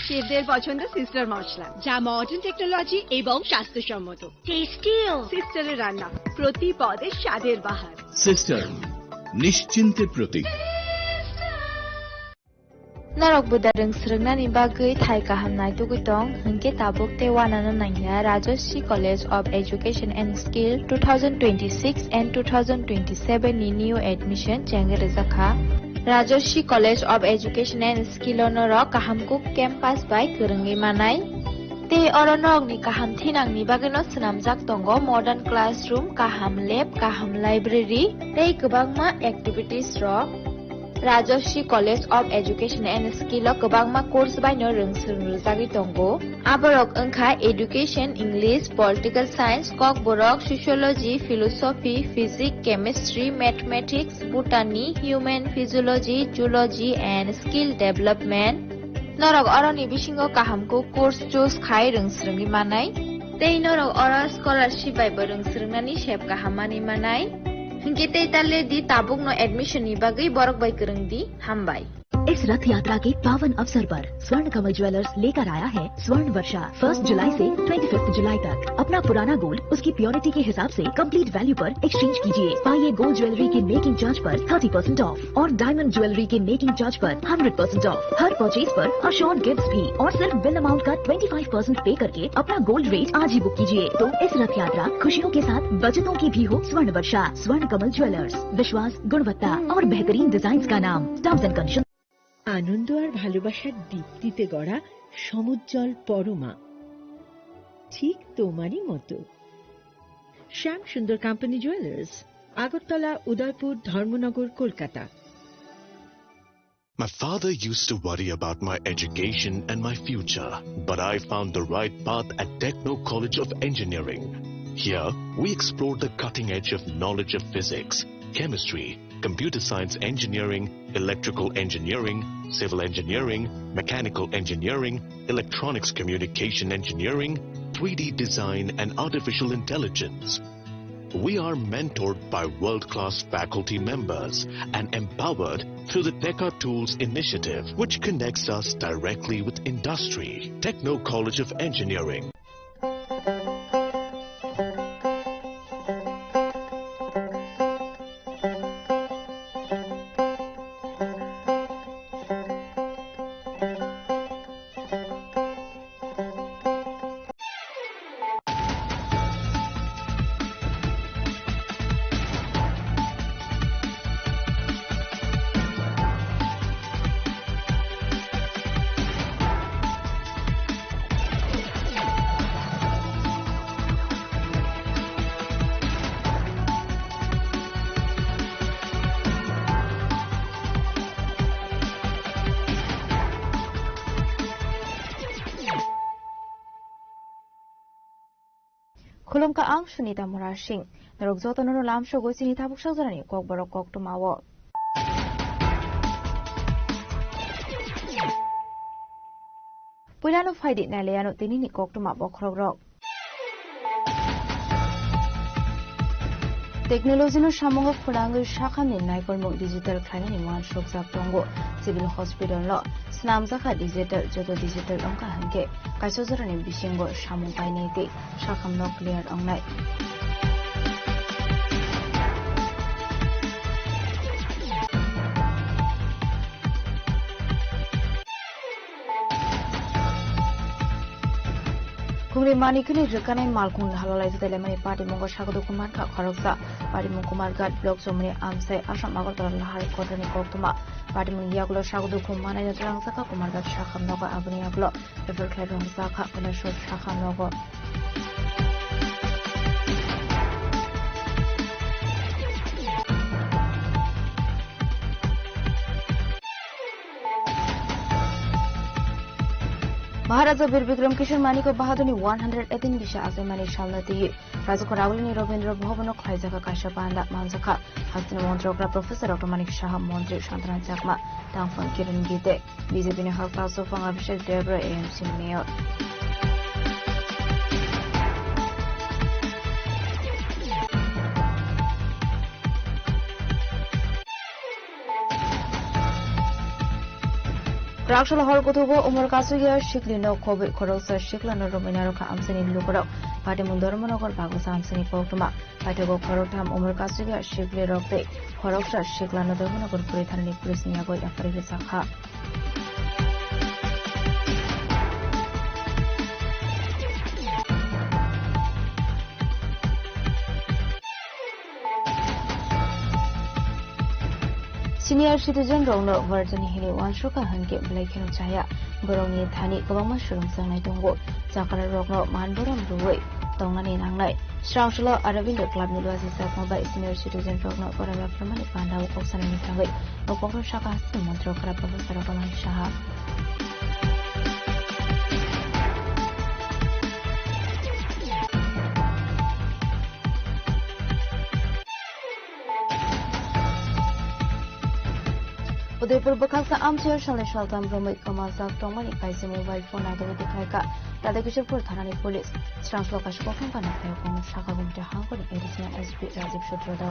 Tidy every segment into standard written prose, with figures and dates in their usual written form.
শেফদের পছন্দ সিস্টার মশলা, যা modern technology এবং স্বাস্থ্যসম্মত। টেস্টিও। সিস্টারের রান্না প্রতি পদে স্বাদের বাহার। Sister, নিশ্চিন্তের Pratik. Narok budareng srengna ni bagai thai kahamnai tugitong hingke tabuk te wanana nangya Rajoshi College of Education and Skill 2026 and 2027 ni new admission jenge rezakha Rajoshi College of Education and Skill onoro kahamkuk campus by kerengi manai te oronok ni kaham thinang ni bagino snamjak tongo modern classroom kaham lab kaham library tei kwbangma activities ro Rajoshi College of Education and Skill o kwbangma course baino rongsung rijagui tongo aborok wngkha Education, English, Political Science, Kokborok, Sociology, Philosophy, Physics, Chemistry, Mathematics, Botany, Human Physiology, Zoology and Skill Development norok oroni bisingo kahamko course choose khai rongsrungni manai tei norok oro scholarship bai bo rongsrungnani sep kahamani manai hingke tei talle di tabuk no admission ni bagai borok bai kereng di hambai। इस रथ यात्रा के पावन अवसर पर स्वर्ण कमल jewellers लेकर आया है स्वर्ण वर्षा 1 जुलाई से 25 जुलाई तक। अपना पुराना गोल्ड उसकी प्योरिटी के हिसाब से कंप्लीट वैल्यू पर एक्सचेंज कीजिए। पाइए गोल्ड ज्वेलरी के मेकिंग चार्ज पर 30% ऑफ और डायमंड ज्वेलरी के मेकिंग चार्ज पर 100% ऑफ। हर परचेज पर अश्योर्ड गिफ्ट्स भी और सिर्फ बिल अमाउंट का 25% पे करके अपना गोल्ड रेट आज ही बुक कीजिए। तो इस रथ यात्रा खुशियों के साथ बचतों की भी हो। स्वर्ण वर्षा, स्वर्ण कमल ज्वेलर्स, विश्वास, गुणवत्ता और बेहतरीन डिजाइन का नाम। Terms and conditions. আনন্দ আর ভালোবাসার দীপ্তিতে গড়া সমুজ্জ্বল পরমা, ঠিক তোমারই মতো। শ্যাম সুন্দর company jewellers, Agartala, Udaipur, Dharmanagar, Kolkata. My father used to worry about my education and my future, but I found the right path at Techno College of Engineering. Here, we explored the cutting edge of knowledge of physics, chemistry, computer science engineering, electrical engineering, civil engineering, mechanical engineering, electronics communication engineering, 3D design and artificial intelligence. We are mentored by world-class faculty members and empowered through the Teka Tools initiative, which connects us directly with industry. Techno College of Engineering. Khulumka ang Sunita Murashing, narugzoto no lam shogo sinitabuk shagzarani kokborok koktumawo. Pulano faidi naleyano tinini koktuma bokrogrok. Teknologi no samongo phulangu shakhamni naikolmo digital khlaini man shoksak tongo civil hospital lo snamjaka digital joto digital ongka hanke kaisozarani bisingo samong painete shakhamno clear ongnai Kumre manikini rekanai malkun halalai telemani party mongo shagodo kumar ka kharoksa party mong kumar gat blok somni amse asam agortala lahar kotani koktuma party mong yagulo shagodo kumana yatrang saka kumar gat shakham nogo abuni yagulo refer khairong saka kala shot shakham nogo Maharaja Bir Bikram Kishore Maniko Bahaduni 118 Bisha Azemani Shalnati Rajuko Rawlini Robindra Bhavano Khaizaka Kashapanda Manzaka Hastina Montrogra Professor Dr. Manik Shah Montri Shantran Chakma Tangfan Kiran Gite BJP ne Halka Sofang Abhishek Debra AMC Mayor Rakshal hor kutubo umur kasuya shikli no kobe korosa shikla no romina roka amsani lukoro pati mundor monokor bagusa amsani koktuma pati go korotam umur kasuya shikli rokte koroksa shikla no dormonokor puritharani purisniya goi afari sakha Senior citizen Rongno Virgin Hini Wanshuka Hanke Blaken Chaya Boroni Thani Gobama Shurung Sangnai Tongbo Zakara Rogno Manburam Ruwe Tongani Nangnai Strangshula Arabindo Club Nilwasi Sakma by Senior citizen Rogno Borama Framani Panda Oksanani Tangai Opokro Shaka Montro Kara Professor Okaman Shaha Udaipur Bakasa Amchir Shalishwaltam Bromit Kamazak Tomani Kaisi mobile phone Adawi Dikaika Radakishapur Tharani Police Strangshloka Shkokan Panakta Okon Shaka Gumta Hankon Edison SP Rajiv Shutrada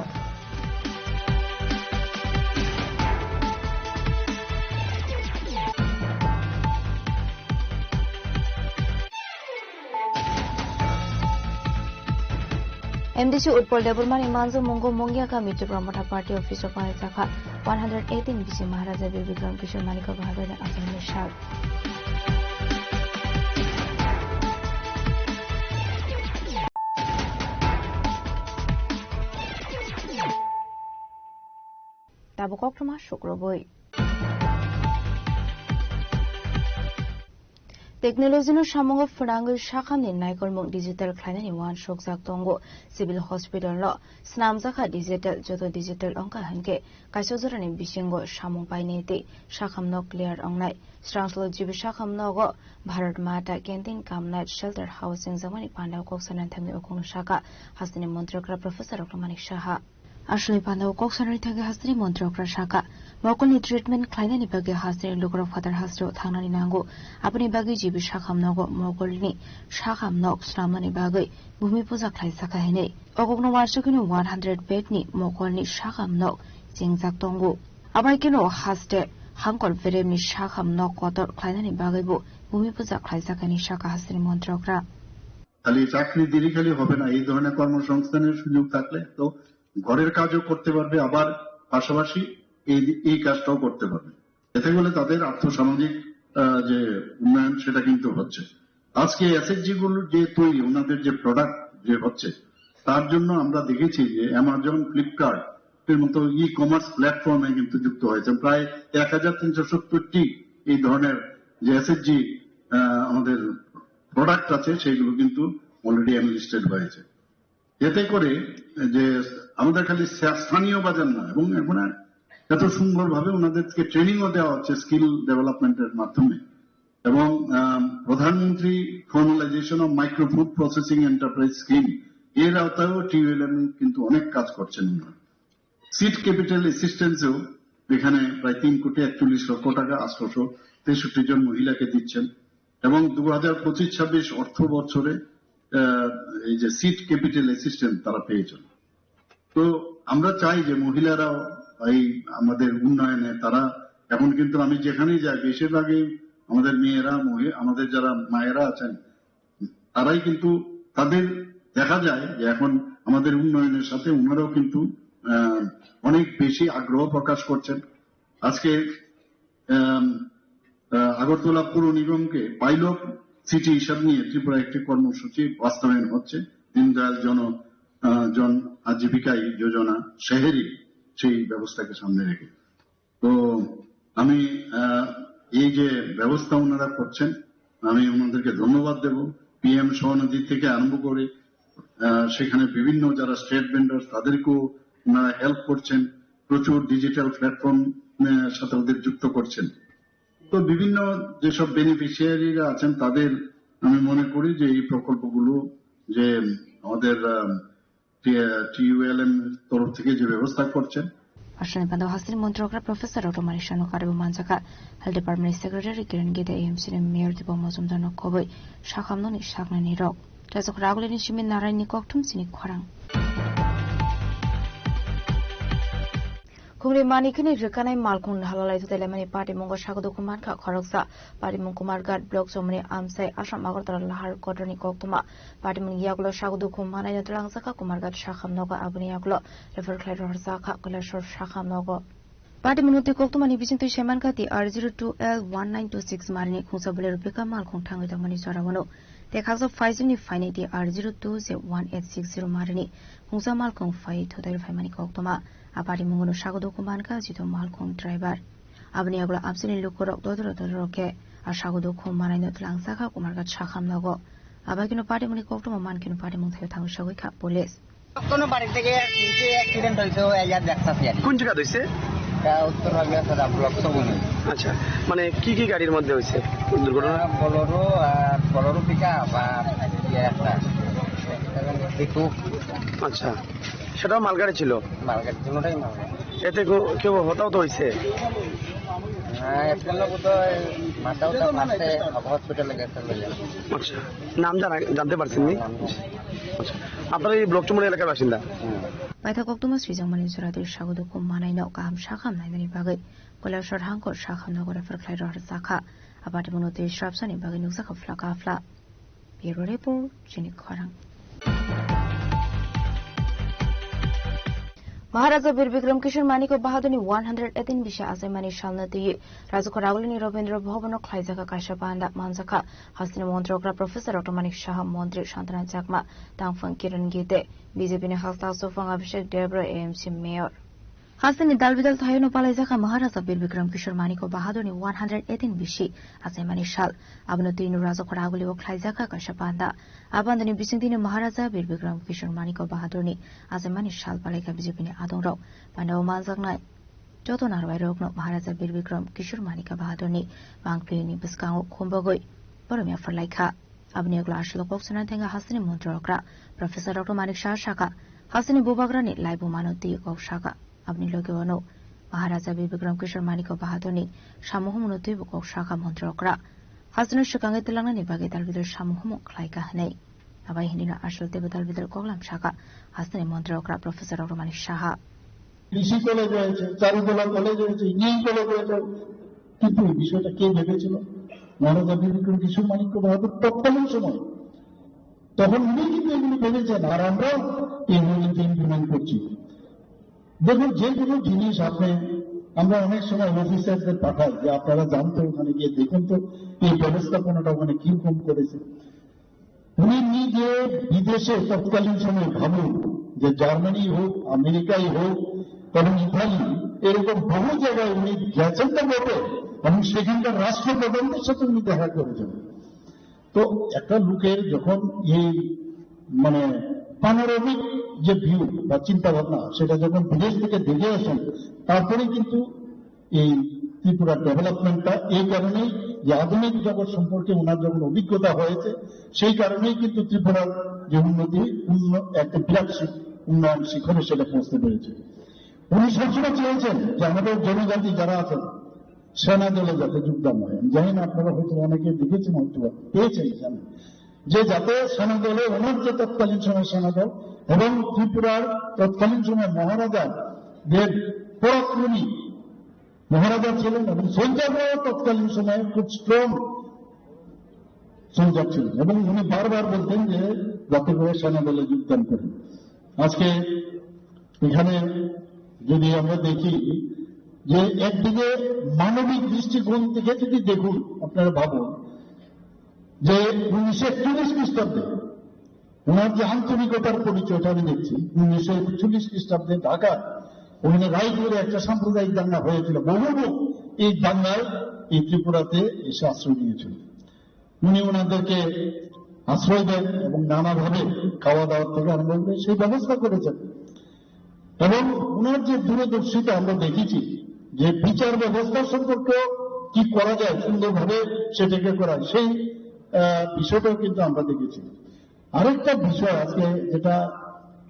MDC Utpal Deburman Imanzo Mungo Mongia Kamiti Pramata Party Office of Saka 118 BC Maharaja Vikram Kishore Manika Bahadur and Asami Shah. Tabukoktrama Shukroboi. Technology no shamongo furangul shakhamni naikolmung digital khlainani wan shokjak tongo civil hospital lo snamjaka digital joto digital ongka hanke kaisojorani bisingo shamong painete shakhamno clear ongnai strangslo jibi shakhamno go bharat mata canteen kam night shelter housing zamani pandau koksanan thamni okong shaka hasini montrokra professor Okamanik Shaha Ashli Pandau Koksanari Tage Hasri Montrokra Shaka Mokoni treatment Klainani Bagi Hasri Lukro Father Hasro Thanani Nango Apani Bagi Jibi Shakam Nogo Mogolni Shakam Nok Sramani Bagi Bumi Puza Klai Sakahene Ogogno Washakino 100 bedni Mokolni Shakam Nok Jingzak Tongo Abaikino Haste Hankol Veremi Shakam Nok Kotor Klainani Bagi Bu Bumi Puza Klai Sakani Shaka Hasri Montrokra খালি চাকরি দিলি খালি হবে না এই ধরনের কর্মসংস্থানের সুযোগ থাকলে তো ঘরের কাজও করতে পারবে আবার পাশাপাশি এই কাজটাও করতে পারবে এতে করে তাদের আর্থসামাজিক যে উন্নয়ন সেটা কিন্তু হচ্ছে আজকে এসএসজি গুলো যে তৈরি ওনাদের যে প্রোডাক্ট যে হচ্ছে তার জন্য আমরা দেখেছি যে অ্যামাজন ফ্লিপকার্ট এর মতো ই কমার্স প্ল্যাটফর্মে কিন্তু যুক্ত হয়েছে প্রায় 1370টি এই ধরনের যে এসএসজি আমাদের প্রোডাক্ট আছে সেইগুলো কিন্তু অলরেডি এনলিস্টেড হয়েছে এতে করে যে আমাদের খালি স্থানীয় বাজার না এবং এখন এত সুন্দরভাবে ওনাদেরকে ট্রেনিংও দেওয়া হচ্ছে স্কিল ডেভেলপমেন্টের মাধ্যমে এবং প্রধানমন্ত্রী formalisation of micro food processing enterprise scheme এর আওতায়ও টিউএলএম কিন্তু অনেক কাজ করছেন সিড ক্যাপিটাল অ্যাসিস্ট্যান্সেও এখানে প্রায় 3 কোটি 41 লক্ষ টাকা 863 জন মহিলাকে দিচ্ছেন এবং 2025-26 অর্থ বছরে এই যে সিড ক্যাপিটাল অ্যাসিস্ট্যান্স তারা পেয়েছেন তো আমরা চাই যে মহিলারাও এই আমাদের উন্নয়নে তারা এখন কিন্তু আমি যেখানেই যাই বেশিরভাগই আমাদের মেয়েরা আমাদের যারা মায়েরা আছেন তারাই কিন্তু তাদের দেখা যায় যে এখন আমাদের উন্নয়নের সাথে ওনারাও কিন্তু অনেক বেশি আগ্রহ প্রকাশ করছেন আজকে আগরতলা পৌর নিগমকে পাইলট সিটি হিসাব নিয়ে ত্রিপুরা একটি কর্মসূচি বাস্তবায়ন হচ্ছে দীনদয়াল জন আজীবিকা যোজনা শহরি সেই ব্যবস্থাকে সামনে রেখে তো আমি এই যে ব্যবস্থা ওনারা করছেন আমি ওনাদেরকে ধন্যবাদ দেব পিএম সহনদী থেকে আরম্ভ করে সেখানে বিভিন্ন যারা স্টেট ভেন্ডার তাদেরকেও ওনারা হেল্প করছেন প্রচুর ডিজিটাল প্ল্যাটফর্ম সাথে ওদের যুক্ত করছেন তো বিভিন্ন যেসব বেনিফিশিয়ারিরা আছেন তাদের আমি মনে করি যে এই প্রকল্পগুলো যে আমাদের টিউএলএম তরফ থেকে যে ব্যবস্থা করছেন Ashani Pandau Hasri Montrokra Professor Okamanik Shano Karibu Manjaka Health Department Secretary Kiran Gide AMC Mayor Tipo Mozumdar Nokoboi Shakhamnoni Shaknani Rok Jazok Ragulini Shimin Narayani Koktum Sini Khwarang Kungri mani kini rekanai malkung halalai tutele mani party mungo shagodo kuman ka khoroksa party mung kumar gad blok somni amsai asam agartala lahar kodroni koktuma party mung yagulo shagodo kumanai notlang saka kumar gad shakham nogo abuni yagulo refer khlai harsa kha kolashor shakham nogo party munuti koktuma ni bising tu sheman ka ti R02L1926 marini khungsa bole rupika malkung thangai tamani sorawono Tekhaso Faisuni Finity R02Z1860 Marini, Hungsa Malkong Fai Total Famani Koktoma, Apari Mungo Shagodo Kumanka, Zito Malkong Driver. Abniagla Absolutely Lukorok Dodoroke, a Shagodo Kumanino Langsaka, Kumarga Chakam Nogo. Abakino Party Munikotoma Mankino Party Muntang Shawika Police. কোনো বাড়ি থেকে accident হয়েছে এলার দেখতেছি আর কোন জায়গা হইছে উত্তর Bangla block সবুজ আচ্ছা মানে কি গাড়ির মধ্যে হইছে দুর্ঘটনা বড়রো পিকআপ আর একটা দেখো আচ্ছা সেটাও মালগাড়ি ছিল মালগাড়ি দুটোই মালগাড়ি এতে কেউ হতাহত হইছে হ্যাঁ একটা লোক তো মাথাও তো মারতে হসপিটালে গেছে আচ্ছা নাম জানতে পারছেন নি আচ্ছা আপনারা এই ব্লক চুমনি এলাকার বাসিন্দা Paita Koktuma Srizang Mani Suradir Shagodo Kumanai no Kam Shakam Naidani Bagai Kolashor Hanko Shakam no Refer Khlai Saka Abati Munote Shrapsani Bagai Nusaka Flaka Fla Bureau Report Chini Khorang Maharaja Bir Bikram Kishore Maniko Bahaduni 118 Bisha Azemani Shalnati Razuko Ragulini Robindra Bhavano Klaizaka Kashapanda Manzaka Hasina Montrogra Professor Dr. Manik Shah Montri Shantana Chakma Tangfang Kiran Gite BJP Hasta Sofang Abhishek Debra AMC Mayor Hasini Dalvidal Thayano Palaizaka Maharaja Bir Bikram Kishore Maniko Bahaduni 118 Bishi Azemani Shal Abnotinu Razuko Raguli Klaizaka Kashapanda Abandani Bisintini Maharaja Bir Bikram Kishore Maniko Bahaduni Azemani Shal Palika BJP Adonro Pandao Manzaknai Joto Narwai Rokno Maharaja Bir Bikram Kishore Manika Bahadurni Bangpini Biskango Kumbogoi Boromia Farlaika Abniagla Ashilokok Sanatanga Hasini Montrokra Professor Dr. Manik Shah Shaka Hasini Bubagrani Laibu Manoti Kok Shaka Abni Logiwano Maharaja Bir Bikram Kishore Maniko Bahadurni Shamuhumunuti Bukok Shaka Montrokra Hasinu Shakangai Tilangani Bagi Dalvidal Shamuhumu Klaika Hanei Abai Hindina Ashil Tebedal Vidal Koklam Shaka Hasini Montrokra Professor Dr. Manik Shah কৃষি college রয়েছে চারুকলা college রয়েছে engineering college রয়েছে কিন্তু এই বিষয়টা কে ভেবেছিল মহারাজা বীর বিক্রম কিশোর মানিক্য বাহাদুর তৎকালীন সময় তখন উনি কিন্তু এগুলো ভেবেছেন আর আমরা এগুলো কিন্তু ইমপ্লিমেন্ট করছি দেখুন যে কোনো জিনিস আমরা অনেক সময় অফিসারদের পাঠাই যে আপনারা জানতো ওখানে গিয়ে দেখুন তো এই ব্যবস্থাপনাটা ওখানে কিরকম করেছে উনি নিজে বিদেশে তৎকালীন সময় ভাবুন যে জার্মানি হোক আমেরিকাই হোক এবং ইতালি এরকম বহু জায়গায় উনি গেছেন তো বটে এবং সেখানকার রাষ্ট্রপ্রধানদের সাথে উনি দেখা করেছেন তো একটা লোকের যখন এই মানে পানোরামিক যে ভিউ বা চিন্তা ভাবনা সেটা যখন বিদেশ থেকে দেখে আসেন তারপরে কিন্তু এই ত্রিপুরার ডেভেলপমেন্টটা এই কারণেই যে আধুনিক জগৎ সম্পর্কে ওনার যখন অভিজ্ঞতা হয়েছে সেই কারণেই কিন্তু ত্রিপুরার যে উন্নতি একটা বিরাট উন্নয়ন শিখরে সেটা পৌঁছতে পেরেছে উনি সবসময় চেয়েছেন যে আমাদের জনজাতি যারা আছেন সেনা দলে যাতে যোগদান হয় জানি না আপনারা হয়তো অনেকে দেখেছেন হয়তো পেয়েছেন জানেন যে যাতে সেনা দলে ওনার যে তৎকালীন সময় সেনা দল এবং ত্রিপুরার তৎকালীন সময় মহারাজাদের পরাক্রমী মহারাজা ছিলেন এবং সোলজাররাও তৎকালীন সময়ে খুব স্ট্রং সোলজার ছিলেন এবং উনি বারবার বলতেন যে যাতে করে সেনা দলে যোগদান করেন আজকে এখানে যদি আমরা দেখি যে একদিকে মানবিক দৃষ্টিকোণ থেকে যদি দেখুন আপনারা ভাবুন যে 1941 খ্রিস্টাব্দে ওনার যে আন্তরিকতার পরিচয়টা আমি দেখছি 1941 খ্রিস্টাব্দে ঢাকা ওখানে রায়পুরে একটা সাম্প্রদায়িক দাঙ্গা হয়েছিল বহু লোক এই দাঙ্গায় এই ত্রিপুরাতে এসে আশ্রয় নিয়েছিল উনি ওনাদেরকে আশ্রয় দেন এবং নানাভাবে খাওয়া দাওয়ার থেকে আরম্ভ করে সেই ব্যবস্থা করেছেন এবং ওনার যে দূরদর্শিতা আমরা দেখেছি যে বিচার ব্যবস্থা সম্পর্কে কি করা যায় সুন্দরভাবে সেটাকে করা সেই বিষয়টাও কিন্তু আমরা দেখেছি আরেকটা বিষয় আজকে যেটা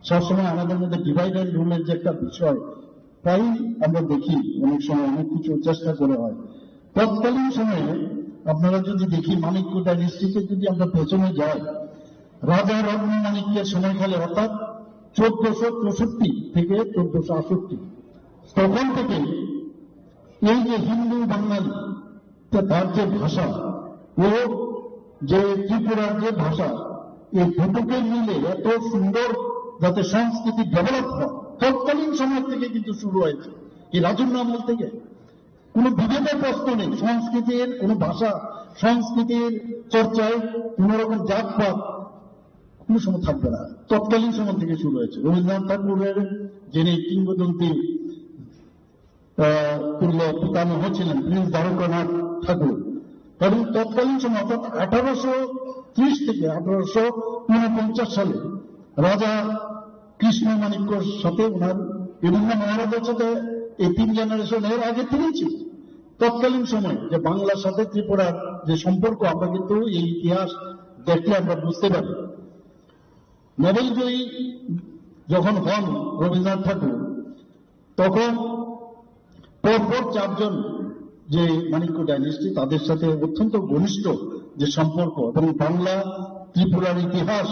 সবসময় আমাদের মধ্যে ডিভাইড অ্যান্ড রুলের যে একটা বিষয় প্রায়ই আমরা দেখি অনেক সময় অনেক কিছু চেষ্টা করে হয় তৎকালীন সময়ে আপনারা যদি দেখি মানিক্য ডাইনেস্টিতে যদি আমরা পেছনে যাই রাজা রত্ন মানিক্যের সময়কালে অর্থাৎ 1464 থেকে 1468 তখন থেকে এই যে হিন্দু বাঙালি তার যে ভাষা ও যে ত্রিপুরার যে ভাষা, এই দুটোকে মিলে এত সুন্দর যাতে সংস্কৃতি ডেভেলপ হয়, তৎকালীন সময় থেকে কিন্তু শুরু হয়েছে। এই রাজন্য আমল থেকে কোনো বিভেদের প্রশ্ন নেই। সংস্কৃতির কোনো ভাষা, সংস্কৃতির চর্চায় কোন রকম জাতপাত কোনো সময় থাকবে না। তৎকালীন সময় থেকে শুরু হয়েছে। রবীন্দ্রনাথ ঠাকুরের যিনি কিংবদন্তি তুল্য পিতামহ ছিলেন প্রিন্স দ্বারকানাথ ঠাকুর, এবং তৎকালীন সময় অর্থাৎ 1830 থেকে 1849 সালে রাজা কৃষ্ণ মাণিক্যর সাথে ওনার বিভিন্ন মহারাজার সাথে এই 3 জেনারেশন এর আগে তিনি ছিল। তৎকালীন সময় যে বাংলার সাথে ত্রিপুরার যে সম্পর্ক, আমরা কিন্তু এই ইতিহাস দেখলে আমরা বুঝতে পারি। নোবেলজয়ী যখন হন রবীন্দ্রনাথ ঠাকুর, তখন পরপর 4 জন যে মাণিক্য ডাইনেস্টি, তাদের সাথে অত্যন্ত ঘনিষ্ঠ যে সম্পর্ক এবং বাংলা ত্রিপুরার ইতিহাস,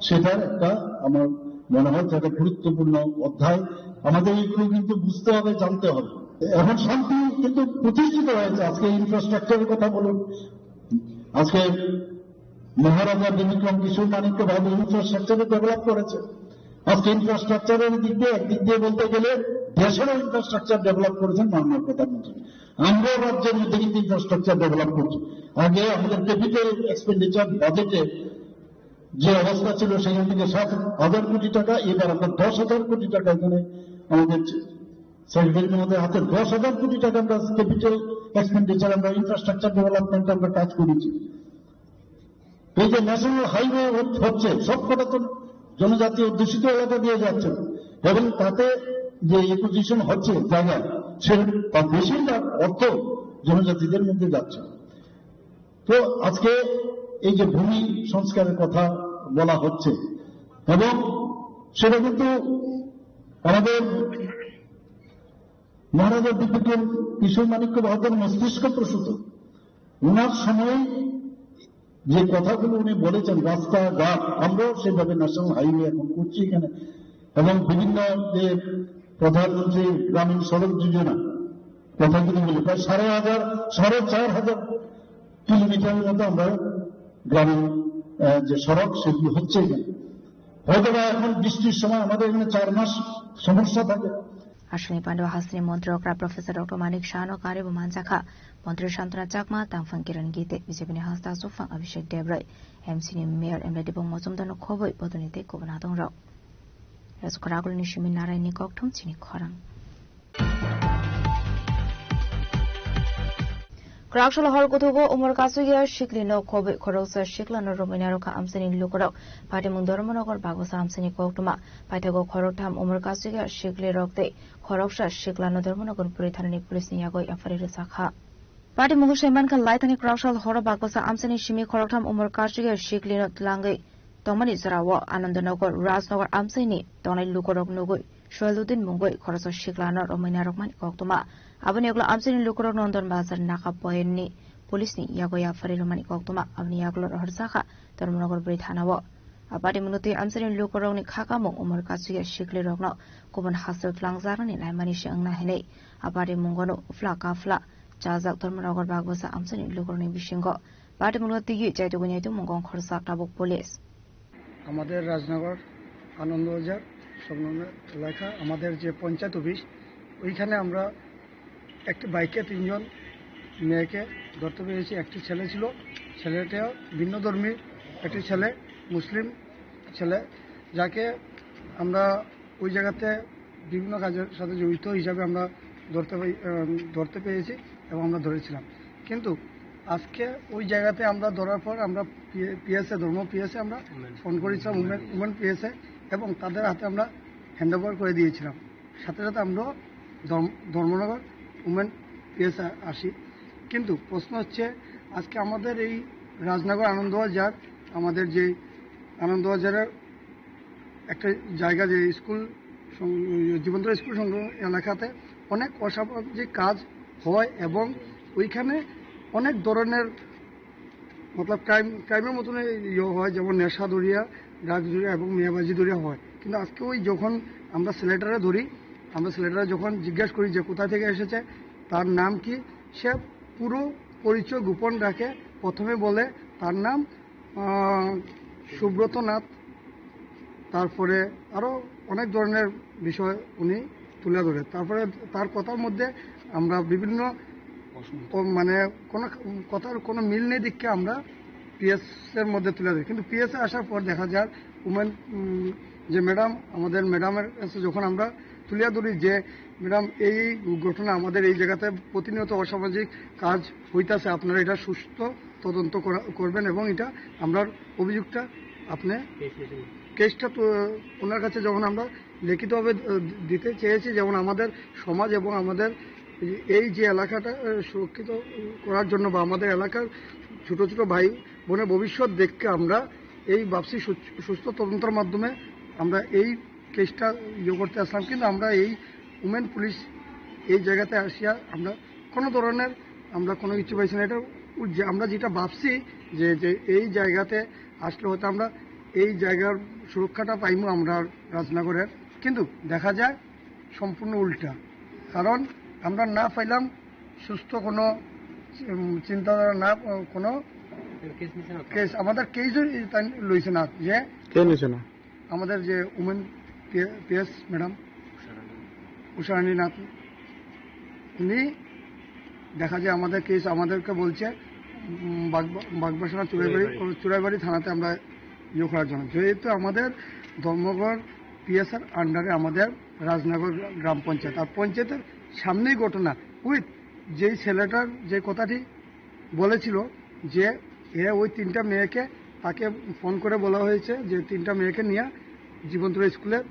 সেটার একটা আমার মনে হয় একটা গুরুত্বপূর্ণ অধ্যায়। আমাদের এইগুলো কিন্তু বুঝতে হবে, জানতে হবে। এখন শান্তি কিন্তু প্রতিষ্ঠিত হয়েছে। আজকে ইনফ্রাস্ট্রাকচারের কথা বলুন, আজকে মহারাজা বিক্রম কিশোর মাণিক্য ভাবে ইনফ্রাস্ট্রাকচারে ডেভেলপ করেছে। আজকে ইনফ্রাস্ট্রাকচারের দিক দিয়ে বলতে গেলে দেশেরও ইনফ্রাস্ট্রাকচার ডেভেলপ করেছেন মাননীয় প্রধানমন্ত্রী। আমরাও রাজ্যের মধ্যে কিন্তু ইনফ্রাস্ট্রাকচার ডেভেলপ করছি। আগে আমাদের ক্যাপিটাল এক্সপেন্ডিচার বাজেটে যে অবস্থা ছিল সেখান থেকে 7,000 কোটি টাকা, এবার আমরা 10,000 কোটি টাকা এখানে আমাদের সেক্রেটারির মধ্যে হাতে 10,000 কোটি টাকা আমরা ক্যাপিটাল এক্সপেন্ডিচার, আমরা ইনফ্রাস্ট্রাকচার ডেভেলপমেন্ট আমরা কাজ করেছি। এই যে ন্যাশনাল হাইওয়ে হচ্ছে, সবকটা তো জনজাতি অধ্যুষিত এলাকা দিয়ে যাচ্ছে, এবং তাতে যে একুজিশন হচ্ছে জায়গা, সে বেশিরভাগ অর্থ জনজাতিদের মধ্যে যাচ্ছে। তো আজকে এই যে ভূমি সংস্কারের কথা বলা হচ্ছে, এবং সেটা কিন্তু আমাদের মহারাজা বিক্রম কিশোর মাণিক্য বাহাদুর মস্তিষ্ক প্রসূত। ওনার সময় যে কথাগুলো উনি বলেছেন, রাস্তাঘাট, আমরাও সেভাবে ন্যাশনাল হাইওয়ে এখন করছি এখানে, এবং বিভিন্ন যে প্রধানমন্ত্রী গ্রামীণ সড়ক যোজনা কথাগুলো বলি, প্রায় 4,500 কিলোমিটারের মতো আমরা গ্রামীণ যে সড়ক সেগুলো হচ্ছে এখানে। হয়তো এখন বৃষ্টির সময় আমাদের এখানে 4 মাস সমস্যা থাকে। Ashwini Pandu Hasni Montrokra Professor Dr. Manik Shano Karibu Manjaka Montri Shantana Chakma Tamfan Kiran Gite Vijayini Hasta Sufan Abhishek Debray MCN Mayor Emre Bong Mozumdano Khoboi Bodonite Gobernador Rao Reskoragul Nishimin Narayani Koktum Chini Khorang Krakshal Horgotugo Umar Kasuya Shiklino Kobe Korosa Shiklano Rominaroka Amseni Lukorok Patimung Dormonogor Bagosa Amseni Koktuma Patago Korotam Umar Kasuya Shikli Rokte Koroksha Shiklano Dormonogor Puritani Police Niago Afari Sakha Patimung Shemanka Lightani Krakshal Horo Bagosa Amseni Shimi Korotam Umar Kasuya Shiklino Tlangai Tomani Zarawa Anandanogor Raznogor Amseni Donai Lukorok Nugui Shoeludin Mungoi Korosa Shiklano Rominarokman Koktuma Abani Yaglo Amseni Lukorok Nondon Bazar Naka Poyeni Police ni Yagoya Fariromani Koktuma Abni Yaglo Horsaka Dormonogor Britanawo Abadi Munuti Amseni Lukorok ni Kakamo Umar Kasuya Shikli Rogno Kuban Hasel Tlangzarani Laimani Shangna Hene Abadi Mungono Flaka Fla Jazak Dormonogor Bagosa Amseni Lukoroni Bishingo Badi Munuti Jaidugunyatu Mungon Horsak Tabuk Police আমাদের রাজনগর আনন্দবাজার সংলগ্ন এলাকা আমাদের যে panchayat office ওইখানে আমরা একটি বাইকে 3 জন মেয়েকে ধরতে পেরেছি। একটি ছেলে ছিল, ছেলেটা ভিন্নধর্মী, একটি ছেলে মুসলিম ছেলে, যাকে আমরা ওই জায়গাতে বিভিন্ন কাজের সাথে জড়িত হিসাবে আমরা ধরতে পেরেছি এবং আমরা ধরেছিলাম। কিন্তু আজকে ওই জায়গাতে আমরা ধরার পর আমরা পিএসএ ধর্ম পিএসএ আমরা ফোন করেছিলাম, উমেন পিএসএ, এবং তাদের হাতে আমরা হ্যান্ডওভার করে দিয়েছিলাম। সাথে সাথে আমরা ধর্মনগর উমেন পিএসএ আসি। কিন্তু প্রশ্ন হচ্ছে আজকে আমাদের এই রাজনগর আনন্দবাজার, আমাদের যে আনন্দবাজারের একটা জায়গা, যে স্কুল জীবন্ত স্কুল সংঘ এলাকাতে অনেক অসামাজিক কাজ হয় এবং ওইখানে অনেক ধরনের মতলব ক্রাইমের মতন হয়, যেমন নেশা দরিয়া, ড্রাগস দরিয়া এবং মেয়াবাজি দরিয়া হয়। কিন্তু আজকে ওই যখন আমরা ছেলেটারে ধরি, আমরা ছেলেটা যখন জিজ্ঞেস করি যে কোথা থেকে এসেছে, তার নাম কি, সে পুরো পরিচয় গোপন রাখে। প্রথমে বলে তার নাম সুব্রত নাথ, তারপরে আরও অনেক ধরনের বিষয় উনি তুলে ধরে। তারপরে তার কথার মধ্যে আমরা বিভিন্ন মানে কোনো কথার কোনো মিল নেই দিককে আমরা পিএস এর মধ্যে তুলে ধরি। কিন্তু পিএস এ আসার পর দেখা যায় উমেন যে ম্যাডাম, আমাদের ম্যাডামের কাছে যখন আমরা তুলে ধরি যে ম্যাডাম এই ঘটনা আমাদের এই জায়গাতে প্রতিনিয়ত অসামাজিক কাজ হইতেছে, আপনারা এটা সুস্থ তদন্ত করবেন এবং এটা আমরা অভিযোগটা আপনি কেসটা ওনার কাছে যখন আমরা লিখিতভাবে দিতে চেয়েছি, যেমন আমাদের সমাজ এবং আমাদের এই যে এলাকাটা সুরক্ষিত করার জন্য বা আমাদের এলাকার ছোট ছোট ভাই বোনের ভবিষ্যৎ দেখতে আমরা এই ভাবছি সুস্থ তদন্তের মাধ্যমে আমরা এই কেসটা করতে আসলাম। কিন্তু আমরা এই উমেন পুলিশ এই জায়গাতে আসিয়া আমরা কোনো ধরনের আমরা কোনো কিছু পাইছি না। এটা আমরা যেটা ভাবছি যে এই জায়গাতে আসলে হয়তো আমরা এই জায়গার সুরক্ষাটা পাইমু আমরা রাজনগরের, কিন্তু দেখা যায় সম্পূর্ণ উল্টা। কারণ আমরা না পাইলাম সুস্থ কোনো চিন্তাধারা, না কোনো কেস, আমাদের কেসও লইছে না। যে কে লইছে না? আমাদের যে women PS madam Usharani Nath, উনি দেখা যায় আমাদের কেস আমাদেরকে বলছে বাগবাসনা চুরাইবাড়ি থানাতে আমরা করার জন্য। যেহেতু আমাদের ধর্মগড় পিএসআর আন্ডারে আমাদের রাজনগর গ্রাম পঞ্চায়েত, আর পঞ্চায়েতের সামনেই ঘটনা। উইথ যেই ছেলেটার যে কথাটি বলেছিল যে ওই 3টা মেয়েকে তাকে ফোন করে বলা হয়েছে যে 3টা মেয়েকে নিয়ে জীবন্তপুর স্কুলের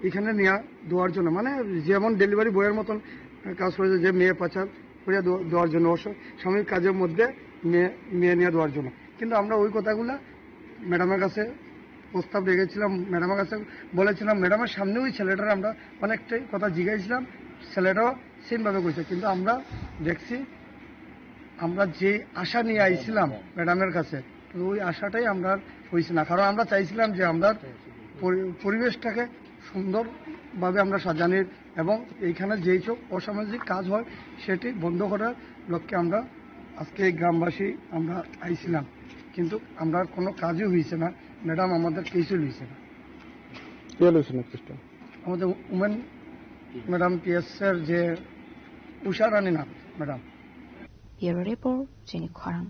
এখানে নিয়ে দেওয়ার জন্য, মানে যেমন ডেলিভারি বয়ের মতন কাজ করেছে, যে মেয়ে পাচার করে দেওয়ার জন্য, সাময়িক কাজের মধ্যে মেয়ে নিয়ে দেওয়ার জন্য। কিন্তু আমরা ওই কথাগুলা ম্যাডামের কাছে প্রস্তাব রেখেছিলাম, ম্যাডামের কাছে বলেছিলাম, ম্যাডামের সামনে ওই ছেলেটার আমরা অনেকটাই কথা জিজ্ঞাসছিলাম, ছেলেটাও সেমভাবে করেছে। কিন্তু আমরা দেখছি আমরা যে আশা নিয়ে আইছিলাম ম্যাডামের কাছে, ওই আশাটাই আমরা হয়েছে না। কারণ আমরা চাইছিলাম যে আমরা পরিবেশটাকে সুন্দরভাবে আমরা সাজানোর এবং এইখানে যেই সব অসামাজিক কাজ হয় সেটি বন্ধ করার লক্ষ্যে আমরা আজকে এই গ্রামবাসী আমরা আইছিলাম। কিন্তু আমরা কোনো কাজই হয়েছে না, ম্যাডাম আমাদের কেসও লইছে না। কে লইছে না কেসটা? আমাদের উমেন ম্যাডাম পিএস এর যে Usharani Nath madam. Bureau report জিনি খরাং।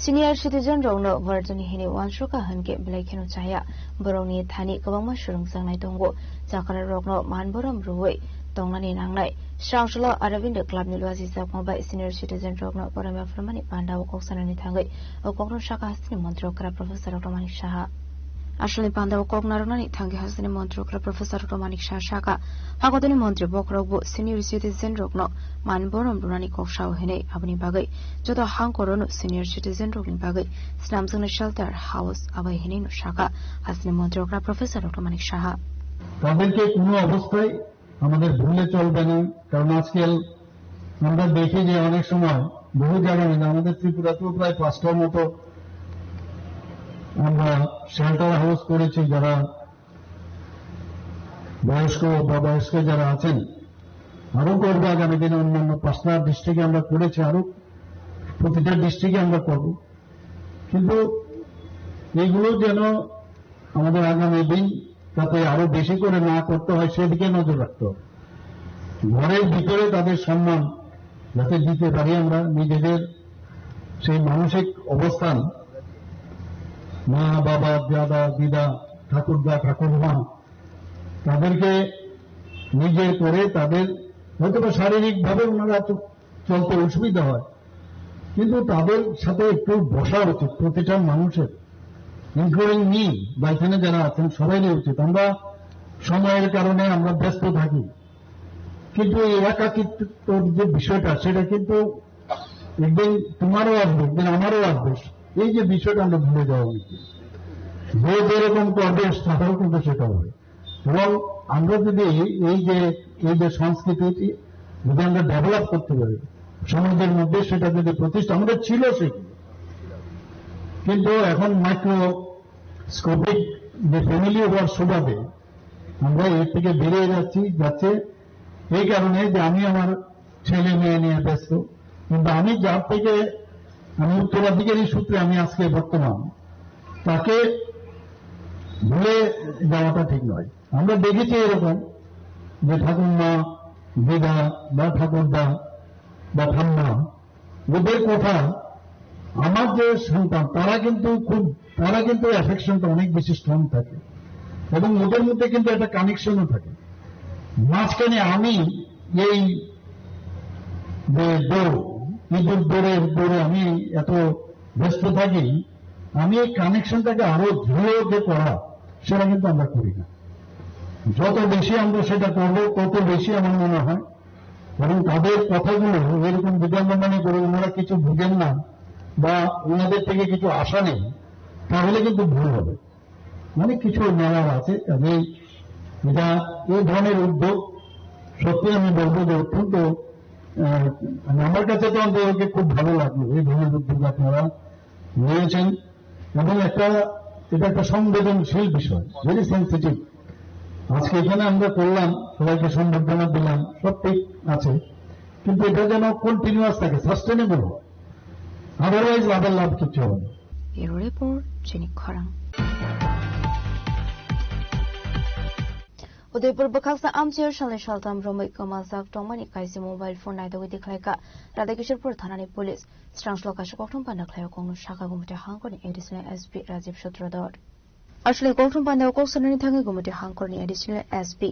सिनियर सिटिजन रौनो वर्जनी हिनि वानसुका हनके ब्लाइखेनो चाया बरौनी थानी गबांमा सुरुंजांनाय दंगो जाखारा रगनो मानबरम रुवै दंनानि नांनाय स्रांसला अरविंद क्लाबनि लुवाजि जाकमाबाय सिनियर सिटिजन रगनो परमे फरमानि पांडाव कक्सानानि थांगै कक्नो शाखा हस्तिनि मन्त्रकरा प्रोफेसर रमानिक साहा আসলে পান্দাও কগনারনানি থাঙ্গি হাসিনি মন্ত্রকরা প্রফেসর রমানিক শাহ শাখা ফাগতনি মন্ত্রী বকরগবু সিনিয়র সিটিজেন রগ্ন মানবরম রুনানি কক্সাও হেনে আবনি বাগৈ যত হাং করনো সিনিয়র সিটিজেন রগনি বাগৈ স্নামজংনি শেল্টার হাউস আবাই হেনে শাখা হাসিনি মন্ত্রকরা প্রফেসর রমানিক শাহ। তাদেরকে কোনো অবস্থায় আমাদের ভুলে চলবে না। কারণ আজকাল আমরা দেখি যে অনেক সময় বহু জায়গায় আমাদের ত্রিপুরাতেও প্রায় 5টার মতো আমরা শেল্টার হাউস করেছি, যারা বয়স্ক বা বয়স্ক যারা আছেন, আরো করবো আগামী দিনে। অন্যান্য 5টা ডিস্ট্রিক্টে আমরা করেছি, আরো প্রতিটা ডিস্ট্রিক্টে আমরা করব। কিন্তু এইগুলো যেন আমাদের আগামী দিন যাতে আরো বেশি করে না করতে হয় সেদিকে নজর রাখতে হবে। ঘরের ভিতরে তাদের সম্মান যাতে দিতে পারি আমরা, নিজেদের সেই মানসিক অবস্থান, মা বাবা দাদা দিদা ঠাকুরদা ঠাকুরমা, তাদেরকে নিজে করে তাদের হয়তো শারীরিকভাবে ওনারা চলতে অসুবিধা হয়, কিন্তু তাদের সাথে একটু বসা উচিত প্রতিটা মানুষের, ইনক্লুডিং মি বা এখানে যারা আছেন সবাইরই উচিত। আমরা সময়ের কারণে আমরা ব্যস্ত থাকি, কিন্তু এই একাকিত্বর যে বিষয়টা সেটা কিন্তু একদিন তোমারও আসবে, একদিন আমারও আসবে। এই যে বিষয়টা আমরা ভুলে যাওয়া উচিত। যে যেরকম করবে তারাও কিন্তু সেটা হবে। এবং আমরা যদি এই যে সংস্কৃতি যদি আমরা ডেভেলপ করতে পারি সমাজের মধ্যে, সেটা যদি প্রতিষ্ঠা আমাদের ছিল সেগুলো, কিন্তু এখন মাইক্রোস্কোপিক যে ফ্যামিলি হওয়ার সুবাদে আমরা এর থেকে বেরিয়ে যাচ্ছে এই কারণে যে আমি আমার ছেলে মেয়ে নিয়ে ব্যস্ত, কিন্তু আমি যার থেকে আমি উত্তরাধিকারী সূত্রে আমি আজকে বর্তমান, তাকে ভুলে যাওয়াটা ঠিক নয়। আমরা দেখেছি এরকম যে ঠাকুরমা, দিদা বা ঠাকুরদা বা ঠাম্মা, ওদের কথা আমার যে সন্তান তারা কিন্তু অ্যাফেকশনটা অনেক বেশি স্ট্রং থাকে এবং ওদের মধ্যে কিন্তু একটা কানেকশনও থাকে। মাঝখানে আমি এই যে ঈদের দৌড়ে আমি এত ব্যস্ত থাকি, আমি এই কানেকশনটাকে আরো দৃঢ় করা সেটা কিন্তু আমরা করি না। যত বেশি আমরা সেটা করব তত বেশি আমার মনে হয়, এবং তাদের কথাগুলো এরকম যদি আমরা মনে করি ওনারা কিছু বুঝেন না বা ওনাদের থেকে কিছু আশা নেই, তাহলে কিন্তু ভুল হবে। অনেক কিছু নেওয়ার আছে। এটা এই ধরনের উদ্যোগ সত্যি আমি বলবো যে অত্যন্ত আমার কাছে তো আমাদেরকে খুব ভালো লাগলো এই ধরনের উদ্যোগ আপনারা নিয়েছেন, এবং এটা একটা সংবেদনশীল বিষয়, ভেরি সেন্সিটিভ। আজকে এখানে আমরা করলাম, সবাইকে সম্বর্ধনা দিলাম, সব ঠিক আছে, কিন্তু এটা যেন কন্টিনিউয়াস থাকে, সাস্টেনেবল হয়, আদারওয়াইজ লাভের লাভ কিছু হবে না। उदयपुर बखाक्सा आमचेर सालनि सालथाम रमै कमाजाक टंमानि काइसे मोबाइल फोन नायदोगै दिखलायका राधाकिशोरपुर थानानि पुलिस स्रांस्ल काशो कक्टम पान्दाख्लायाव कंगनु शाखा गुमटे हांकरनि एडिशनल एसपी राजीव सूत्रधर असले कक्टम पान्दायाव कक्सरनि थाङै गुमटे हांकरनि एडिशनल एसपी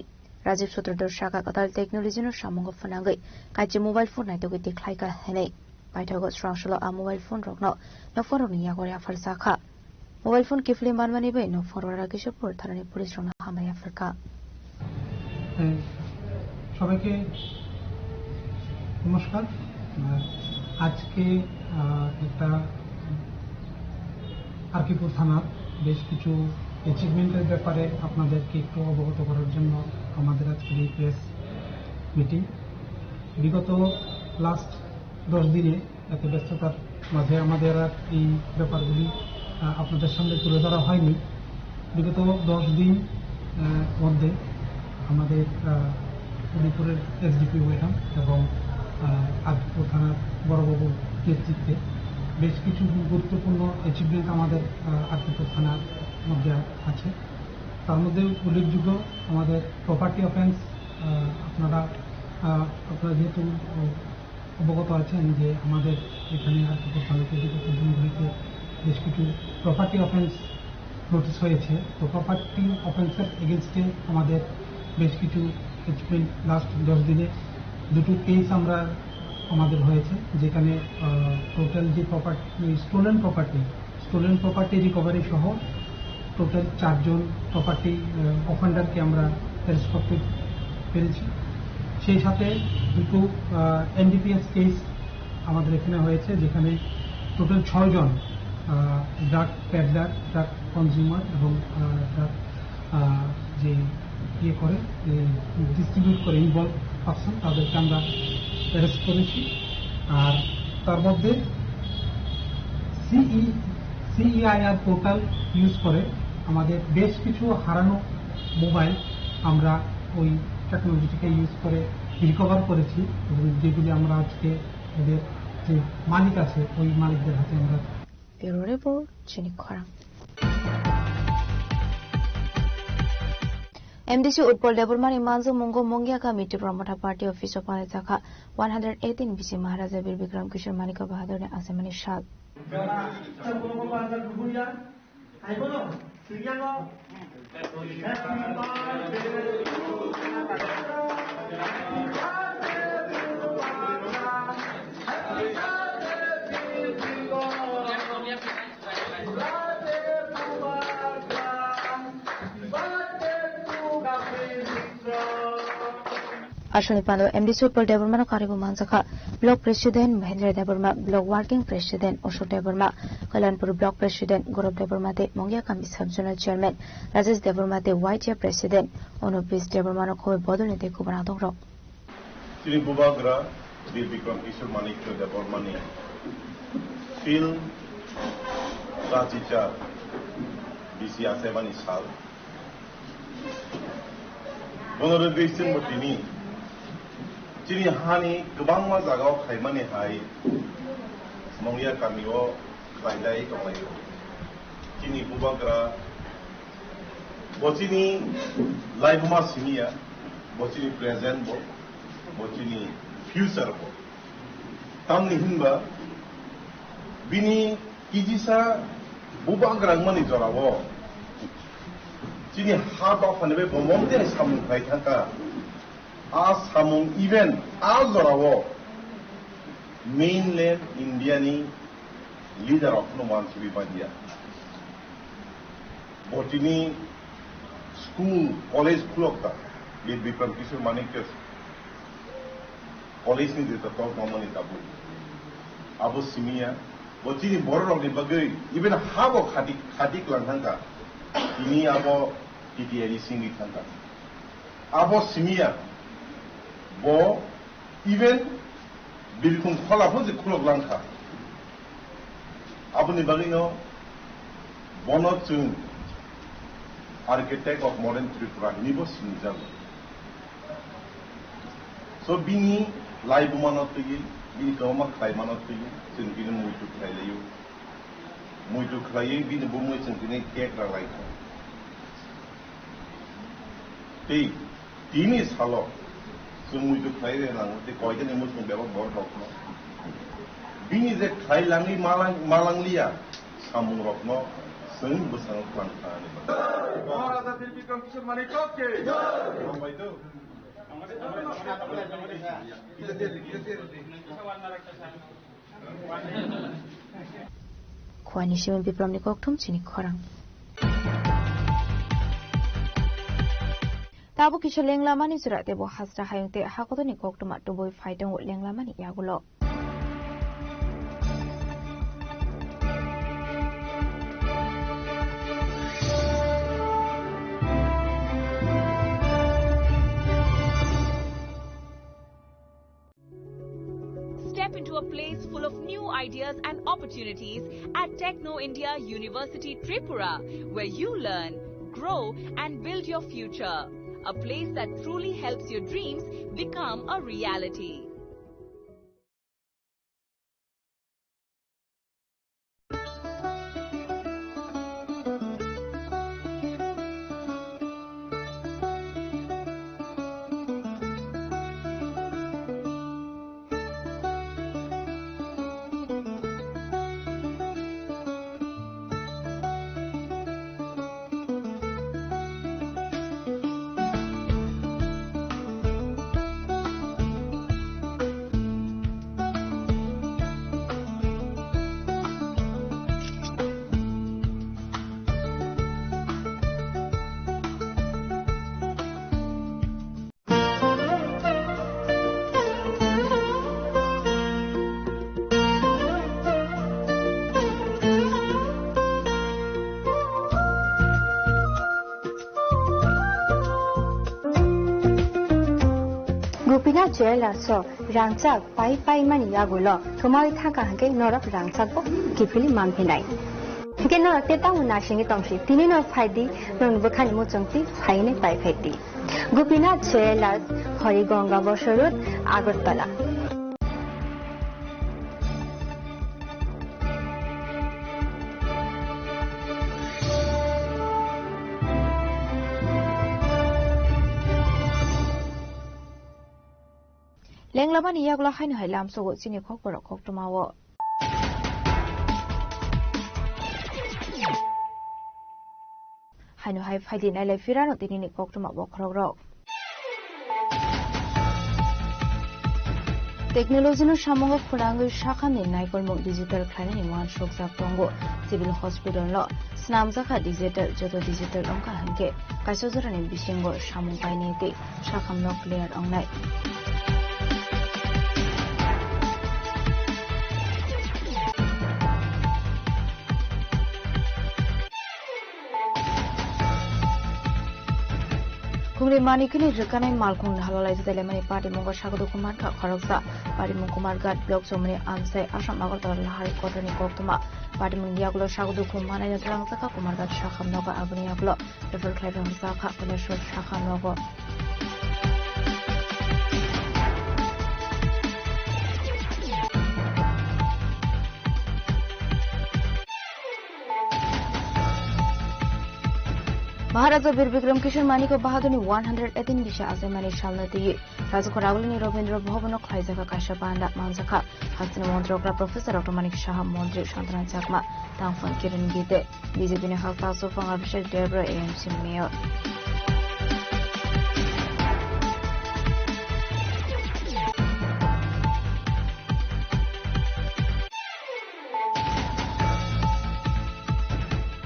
राजीव सूत्रधर शाखा कताल टेक्नोलॉजीनो सामंग फनांगै काइसे मोबाइल फोन नायदोगै दिखलायका हेनै बायथागो स्रांस्ल आ मोबाइल फोन रखनो नफरनि यागरे आफार शाखा मोबाइल फोन किफले मानमानि बै नफर राधाकिशोरपुर थानानि पुलिस रंना हामनाय आफारका সবাইকে নমস্কার। আজকে একটা আরকিপুর থানার বেশ কিছু অ্যাচিভমেন্টের ব্যাপারে আপনাদেরকে একটু অবগত করার জন্য আমাদের আজকের এই প্রেস মিটিং। বিগত লাস্ট 10 দিনে এত ব্যস্ততার মাঝে আমাদের আর এই ব্যাপারগুলি আপনাদের সামনে তুলে ধরা হয়নি। বিগত 10 দিন মধ্যে আমাদের উদয়পুরের এসডিপি ওয়েহাম এবং আরকিপুর থানার বড়বাবু নেতৃত্বে বেশ কিছু গুরুত্বপূর্ণ অ্যাচিভমেন্ট আমাদের আরকিপুর থানার মধ্যে আছে। তার মধ্যে উল্লেখযোগ্য আমাদের প্রপার্টি অফেন্স। আপনারা যেহেতু অবগত আছেন যে আমাদের এখানে আরকিপুর থানাতে বিগত দিনগুলিতে বেশ কিছু প্রপার্টি অফেন্স নোটিশ হয়েছে। তো প্রপার্টি অফেন্সের এগেনস্টে আমাদের বেশ কিছু অ্যাচিভমেন্ট লাস্ট 10 দিনে দুটো কেস আমাদের হয়েছে, যেখানে টোটাল যে স্টোলেন প্রপার্টি রিকভারি সহ টোটাল 4 জন প্রপার্টি অফেন্ডারকে আমরা অ্যারেস্ট করতে পেরেছি। সেই সাথে দুটো এনডিপিএস কেস আমাদের এখানে হয়েছে, যেখানে টোটাল 6 জন ড্রাগ প্যাডলার, ড্রাগ কনজিউমার এবং ড্রাগ যে করে ডিস্ট্রিবিউট করে ইনভলভ পারসন তাদেরকে আমরা অ্যারেস্ট করেছি। আর তার মধ্যে সিইআইআর পোর্টাল ইউজ করে আমাদের বেশ কিছু হারানো মোবাইল আমরা ওই টেকনোলজিটিকে ইউজ করে রিকভার করেছি, এবং যেগুলি আমরা আজকে ওদের যে মালিক আছে ওই মালিকদের হাতে আমরা। MDC Utpol Deburmani Manzo Mungo Mongia Committee Promoter Party Office of Palazaka 118 BC Maharaja Bir Bikram Kishore Manika Bahadur ne Asemani Shal. Ashwini Pando, MDC Utpol Deburma Karibu Mansaka, Block President Mahendra Deburma, Block Working President Osho Deburma, Kalanpur Block President Gaurav Deburma de Mongia Kami Sub-Zonal Chairman, Rajesh Deburma de White Chair President, Onopis Deburma Kobe Bodol de Kubanadong Rock. Sri Bubagra, Bir Bikram Kishore Manikya Deburmani, Phil Rajicha, BC Asebani Sal. 15 December Tini. Tini Hani, Kubangma Zagao, Kaimani Hai, Mongia Camio, Kailai, Tomayo. Tini Bubagra, Botini, Live Massimia, Botini present, Botini future. Tamni Himba, Bini, Kijisa, Bubagra money Zoravo. Tini Hard of an Ebe Monte, Samun Paitaka. As Hamon even as Zorawo, mainland Indiani leader of Noman Sibibandia. Botini school, college Kulokta, will be from Kisur Manikas. College in the top Noman in Tabu. Abu Simia, Botini border of the Bagay, even half of Hadik Lanhanga, Ini Abo Titi Singi Tanga. Abo Simia. Bo even bilkun khola ho je khulok langkha apni bagino bono chung architect of modern Tripura nibo sinjal so bini live manot tegi bini kawma khai manot tegi sin bini muitu khlai bini bomu sin bini kek ra lai tei tini salo so we to try the coin emotion level board of no. Being is a try langi malanglia, some rock no, soon Busang Plantan. Will become Manikoke. Kwanishim Bipram Nikoktum Chinikorang. Tabu kisho lenglamani surate bo hasra hayungte hakoto ni koktuma to boy fighting with lenglamani yagulo. Step into a place full of new ideas and opportunities at Techno India University Tripura, where you learn, grow and build your future. A place that truly helps your dreams become a reality. Gupina jela so rangchak pai mani yagulo thumai thaka hanke norap rangchak bo kipili mamphinai ke no teta una singi tongsi tini no phaidi non bukhani mo chongti phaine pai pheti Gupina jela Harigonga Bosorut Agartala Lenglaban iyagla hain hailam sogo chini khok borok khok tumawo hainu hai phaidi nai le firano tinini khok tuma bo khorok rok Technology no samongo phurangui shakhani naikolmo digital khlaini man shokjak tongo civil hospital lo snamjaka digital joto digital ongka hanke kaisojorani bisingo samong painete shakham no clear ongnai Kumri Manikini Rikana Malkun Halala Telemani Party Mungo Shago Kumar Karaksa, Party Munkumar Gad Blok Somani Amse Asham Agotar Lahari Kotani Koktuma, Party Mundiaglo Shago Kumana Yadrangsaka Kumar Gad Shakam Noga Abuniaglo, River Clayton Saka, Peleshur Shakam Nogo. Maharaja Bir Bikram Kishore Mani ko bahaduni 118 bisha azemani shalnati Raja Koragulini Robindra Bhavan Khaizaka Kashapanda Manzaka Hasina Montrokra Professor Dr. Manik Shah Mondri Shantaran Chakma Tangfan Kiran Gite BJP ne Halfa Sofang Abhishek Debra AMC Mayor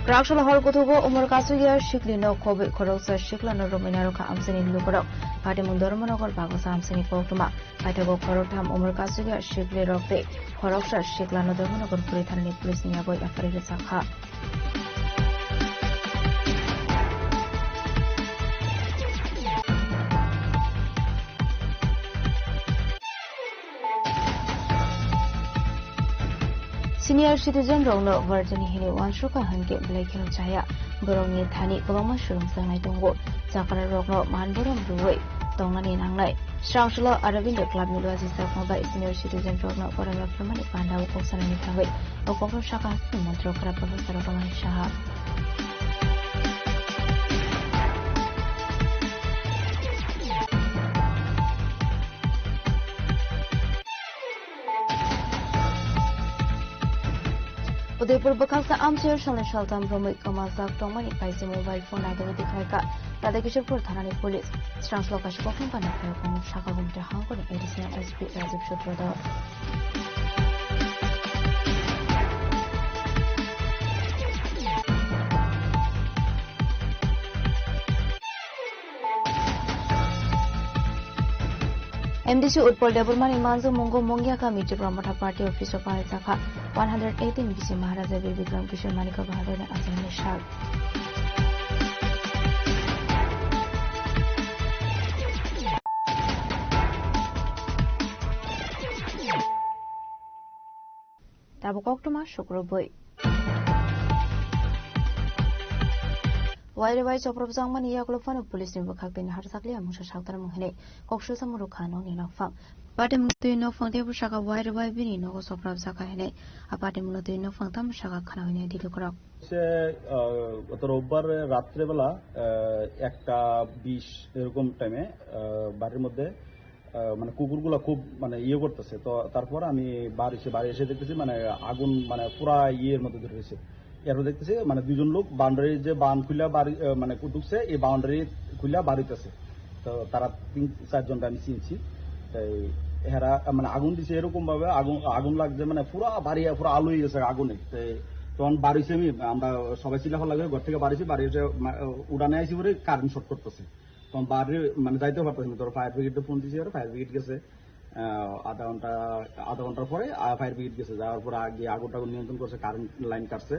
Prakshal hol kutubo umur kasugia shikli no kobe koroksa shikla no rominaro ka amseni lukoro pati mundormonogor bagosa amseni koktuma paitago korotam umur kasugia shikli rokte koroksa shikla no dormonogor purithanani pulis niyago afari sakha Senior citizen Rono Virginia Hini Wanshuka Hanke Blake Chaya Boroni Thani Koloma Shurung Sangai Tongo Zakara Rogno Manburam Ruwe Tongani Nangai Strangshula Aravinda Club University Sakmaba Senior citizen Rono Korama Flamani Panda Kosanani Tawai Okoko Shaka Montro Kara Professor Roman Shah Udaipur Bakasa Amchir Shalan Shaltam Bromik Kamazak Tomani Paisi mobile phone Nagavati Kaika Radakishapur Thanani Police Stransloka Shpokan Panakayakon Shakagum Jahankon Edison SP Razib Shutrada MDC Utpal Deburmani Manzu Mungo Mongia Ka Miji Brahmata Party Office of Saka 118 BC Maharaja Bir Bikram Kishore Manika Bahadur and Azam Nishal. Tabukoktuma Shukroboi. Why Soprobzang Mani Yakulofan of Police in Bakabin Harsakli and Musha Shaktar Muhene, Kokshusa Murukano in a fang. Patim to no fang table shaka wide by Bini no Soprabzaka Hene, a patim to no fang Shaka Kanawin Didukro. রোববার রাত্রেবেলা একটা 20 এরকম টাইমে বাড়ির মধ্যে মানে কুকুরগুলো খুব মানে ইয়ে করতেছে তো তারপর আমি বাড়ি এসে দেখতেছি মানে আগুন মানে পুরা ইয়ের মধ্যে ধরেছে এরপর দেখতেছি মানে দুজন লোক বাউন্ডারি যে বান খুলে বাড়ি মানে ঢুকছে এই বাউন্ডারি খুলে বাড়িতেছে তো তারা 3-4 জন আমি চিনছি এরা মানে আগুন দিছে এরকম ভাবে আগুন লাগছে মানে পুরা বাড়ি পুরো আলো হয়ে গেছে আগুনে তখন বাড়িছে আমরা সবাই চিল্লাফাল্লা লাগে ঘর থেকে বাড়ি এসে উড়ানে আইসি পরে কারেন্ট শর্ট করতেছে তখন বাড়ি মানে যাইতে পারতেছি না তোর ফায়ার ব্রিগেডে ফোন দিয়েছি ফায়ার ব্রিগেড গেছে আধা ঘন্টার পরে ফায়ার ব্রিগেড গেছে যাওয়ার পরে গিয়ে আগুনটা নিয়ন্ত্রণ করছে কারেন্ট লাইন কাটছে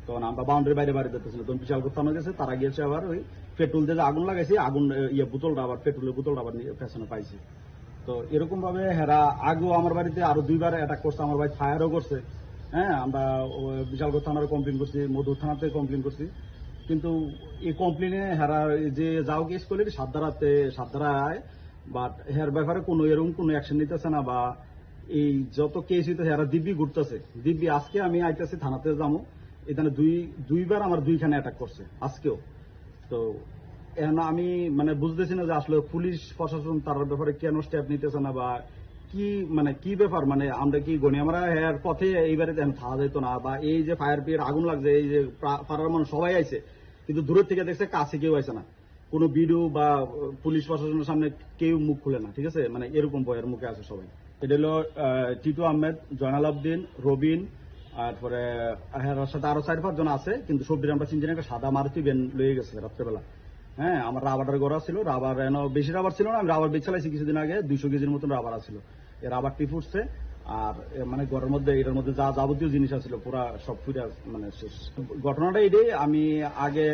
তখন আমরা বাউন্ডারি বাইরে দিতেছিল তখন বিশাল করতে গেছে তারা গিয়েছে আবার ওই পেট্রোল দিয়ে আগুন লাগাইছে আগুন বোতলটা আবার পেট্রোলের বোতলটা আবার পেছনে পাইছে তো এরকম ভাবে হেরা আগেও আমার বাড়িতে আরো 2বার অ্যাটাক করছে আমার ভাই ফায়ারও করছে হ্যাঁ আমরা বিশালগড় থানারে কমপ্লেন করছি মধুর থানাতে কমপ্লেন করছি কিন্তু এই কমপ্লেনে হেরা যে যাও কেস করলে সাতধারায় বাট হের ব্যাপারে কোনো এরকম কোনো অ্যাকশন নিতেছে না বা এই যত কেস হইতে হেরা দিব্যি ঘুরতেছে দিব্যি আজকে আমি আইতেছি থানাতে যাবো এখানে দুইবার আমার 2খানে অ্যাটাক করছে আজকেও তো এখন আমি মানে বুঝতেছি না যে আসলে পুলিশ প্রশাসন তার ব্যাপারে কেন স্টেপ নিতেছে না বা কি মানে কি ব্যাপার মানে আমরা কি গণি আমরা এর পথে এইবারে থাকা যেত না বা এই যে ফায়ার ব্রিগেড আগুন লাগছে এই যে পাড়ার মানুষ সবাই আইছে কিন্তু দূরের থেকে দেখছে কাছে কেউ আইছে না কোনো বিডিও বা পুলিশ প্রশাসনের সামনে কেউ মুখ খুলে না ঠিক আছে মানে এরকম ভয়ের মুখে আছে সবাই এটা হলো টিটু আহমেদ জয়নাল আবদিন রবিন তারপরে এর সাথে আরো 4-5 জন আছে কিন্তু সবজির আমরা চিনছি না একটা সাদা মারুতি ভ্যান লয়ে গেছে রাত্রেবেলা হ্যাঁ আমার রাবারের গড়া ছিল রাবার বেশি রাবার ছিল না আমি রাবার বেচালাইছি কিছুদিন আগে 200 কেজির মতন রাবার আছিল এই রাবারটি ফুটছে আর মানে ঘরের মধ্যে এটার মধ্যে যা যাবতীয় জিনিস আছিল পুরা সব ফিরে মানে শেষ। ঘটনাটা এটাই, আমি আগে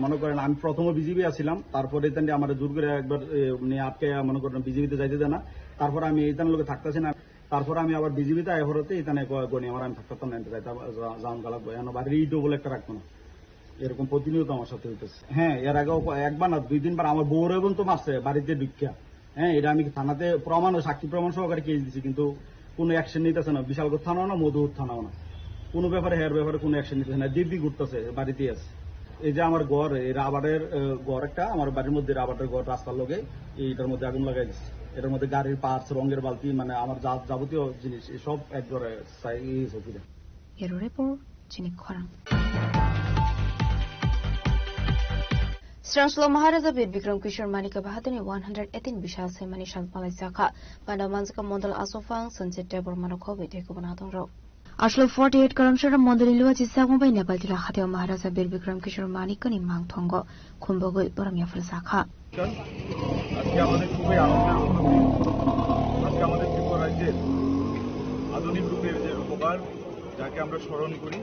মনে করেন আমি প্রথমে বিজিবি আছিলাম, তারপরে এখানে আমার জোর করে একবার নিয়ে আটকে মনে করেন বিজিবিতে যাইতে দেয় না, তারপর আমি এইখানে লোকে থাকতেছি না, তারপর আমি আবার বিজিবিতে আয় হরতে এখানে গণি আমার আমি থাকতাম না, যাওয়ান গালাব বাড়ির ইটও বলে একটা রাখবো না, এরকম প্রতিনিয়ত আমার সাথে হইতেছে। হ্যাঁ, এর আগেও একবার না 2-3 বার আমার বউর এবং তো মারছে বাড়িতে ঢুকিয়া। হ্যাঁ, এটা আমি থানাতে প্রমাণ সাক্ষী প্রমাণ সহকারে কেস দিচ্ছি, কিন্তু কোনো অ্যাকশন নিতেছে না। বিশালগড় থানাও না, মধুর থানাও না, কোনো ব্যাপারে হের ব্যাপারে কোনো অ্যাকশন নিতেছে না, দিব্যি ঘুরতেছে বাড়িতে আছে। এই যে আমার ঘর, এই রাবারের ঘর একটা, আমার বাড়ির মধ্যে রাবারের ঘর, রাস্তার লগে এইটার মধ্যে আগুন লাগাই দিচ্ছে। এটার মধ্যে গাড়ির পার্টস, রঙের বালতি, মানে আমার যাবতীয় জিনিস সব একবারে Stranslo Maharaja Bir Bikram Kishore Manika Bahadani 118 Bishal Semani Shant Malaisaka Pada Manzaka Mondal Asofang Sunset Tabor Manokovi Tekubanatung Ro Ashlo 48 Karamshara Mondal Lua Chisakmo by Nepal Tila Hateo Maharaja Bir Bikram Kishore Manikani Mang Tongo Kumbogo Boramia Felsaka আজকে আমাদের খুবই আনন্দের অনুভূতি। আজকে আমাদের ত্রিপুরা রাজ্যের আধুনিক রূপের যে রূপকার, যাকে আমরা স্মরণ করি,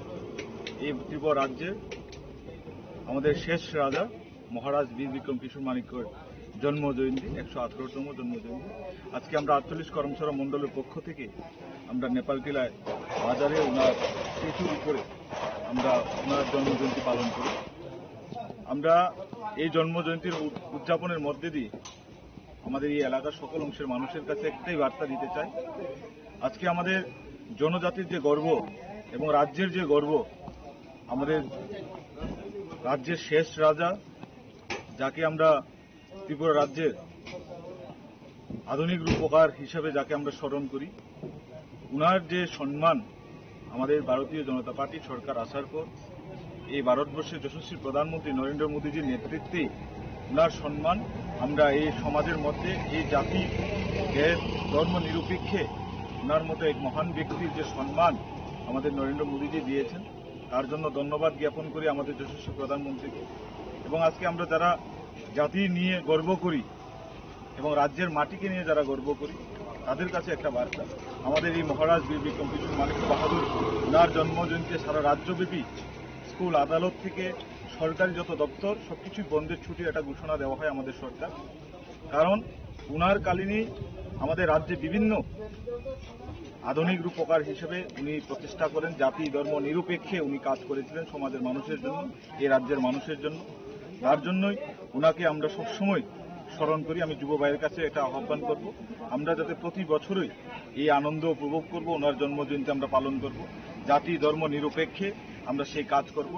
এই ত্রিপুরা রাজ্যের আমাদের শেষ রাজা মহারাজ বীর বিক্রম কিশোর মানিক্যর জন্ম জয়ন্তী, 118তম জন্ম জয়ন্তী। আজকে আমরা 48 করমসরা মণ্ডলের পক্ষ থেকে আমরা নেপাল টিলায় বাজারে ওনার স্ট্যাচুর উপরে আমরা ওনার জন্ম জয়ন্তী পালন করি। আমরা এই জন্ম জয়ন্তীর উদযাপনের মধ্যে দিয়ে আমাদের এই এলাকার সকল অংশের মানুষের কাছে একটাই বার্তা দিতে চাই, আজকে আমাদের জনজাতির যে গর্ব এবং রাজ্যের যে গর্ব, আমাদের রাজ্যের শেষ রাজা, যাকে আমরা ত্রিপুরা রাজ্যের আধুনিক রূপকার হিসেবে যাকে আমরা স্মরণ করি, উনার যে সম্মান আমাদের ভারতীয় জনতা পার্টি সরকার আসার পর এই ভারতবর্ষের যশস্বী প্রধানমন্ত্রী নরেন্দ্র মোদীজির নেতৃত্বে উনার সম্মান আমরা এই সমাজের মধ্যে, এই জাতি দেশ ধর্ম নিরপেক্ষে উনার মতো এক মহান ব্যক্তির যে সম্মান আমাদের নরেন্দ্র মোদীজি দিয়েছেন, তার জন্য ধন্যবাদ জ্ঞাপন করি আমাদের যশস্বী প্রধানমন্ত্রীকে। এবং আজকে আমরা যারা জাতি নিয়ে গর্ব করি এবং রাজ্যের মাটিকে নিয়ে যারা গর্ব করি, তাদের কাছে একটা বার্তা, আমাদের এই মহারাজ বীর বিক্রম কিশোর মানিক্য বাহাদুর উনার জন্মজয়ন্তীতে সারা রাজ্যব্যাপী স্কুল, আদালত থেকে সরকারি যত দপ্তর সবকিছুই বন্ধের ছুটির একটা ঘোষণা দেওয়া হয় আমাদের সরকার। কারণ উনার কালীনই আমাদের রাজ্যে বিভিন্ন আধুনিক রূপকার হিসেবে উনি প্রচেষ্টা করেন, জাতি ধর্ম নিরপেক্ষে উনি কাজ করেছিলেন সমাজের মানুষের জন্য, এই রাজ্যের মানুষের জন্য। তার জন্যই উনাকে আমরা সবসময় স্মরণ করি। আমি যুব ভাইয়ের কাছে এটা আহ্বান করব, আমরা যাতে প্রতি বছরই এই আনন্দ উপভোগ করব, ওনার জন্মজয়ন্তী আমরা পালন করব, জাতি ধর্ম নিরপেক্ষে আমরা সেই কাজ করব।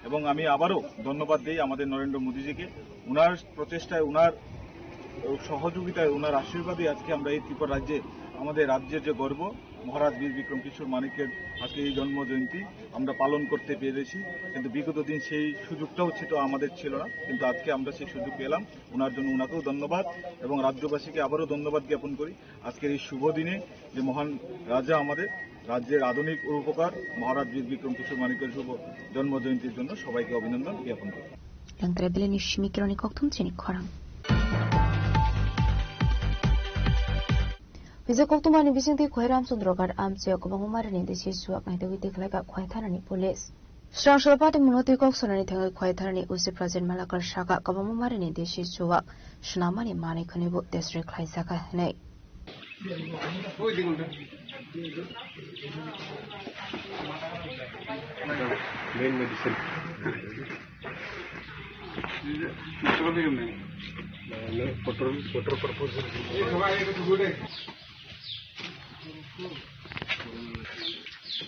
এবং আমি আবারও ধন্যবাদ দিই আমাদের নরেন্দ্র মোদীজিকে, উনার প্রচেষ্টায়, উনার সহযোগিতায়, উনার আশীর্বাদে আজকে আমরা এই ত্রিপুরা রাজ্যে, আমাদের রাজ্যের যে গর্ব মহারাজ বীর বিক্রম কিশোর মানিক্যের আজকে এই জন্ম জয়ন্তী আমরা পালন করতে পেরেছি। কিন্তু বিগত দিন সেই সুযোগটাও আমাদের ছিল না, কিন্তু আজকে আমরা সেই সুযোগ পেলাম। ওনার জন্য ওনাকেও ধন্যবাদ এবং রাজ্যবাসীকে আবারও ধন্যবাদ জ্ঞাপন করি আজকের এই শুভ দিনে, যে মহান রাজা আমাদের রাজ্যের আধুনিক রূপকার মহারাজ বীর বিক্রম কিশোর মানিক্যের শুভ জন্ম জয়ন্তীর জন্য সবাইকে অভিনন্দন জ্ঞাপন করি। Bisa koktumani bisinti khairam sundrogar amche kobangumari desi suak nai dewi deklaga khwaitharani police Strangshapati munoti kok sonani thangai khwaitharani usi prajen malakar shaka kobangumari desi suak shnamani mani khanibu district khlaisaka nei main medicine water purpose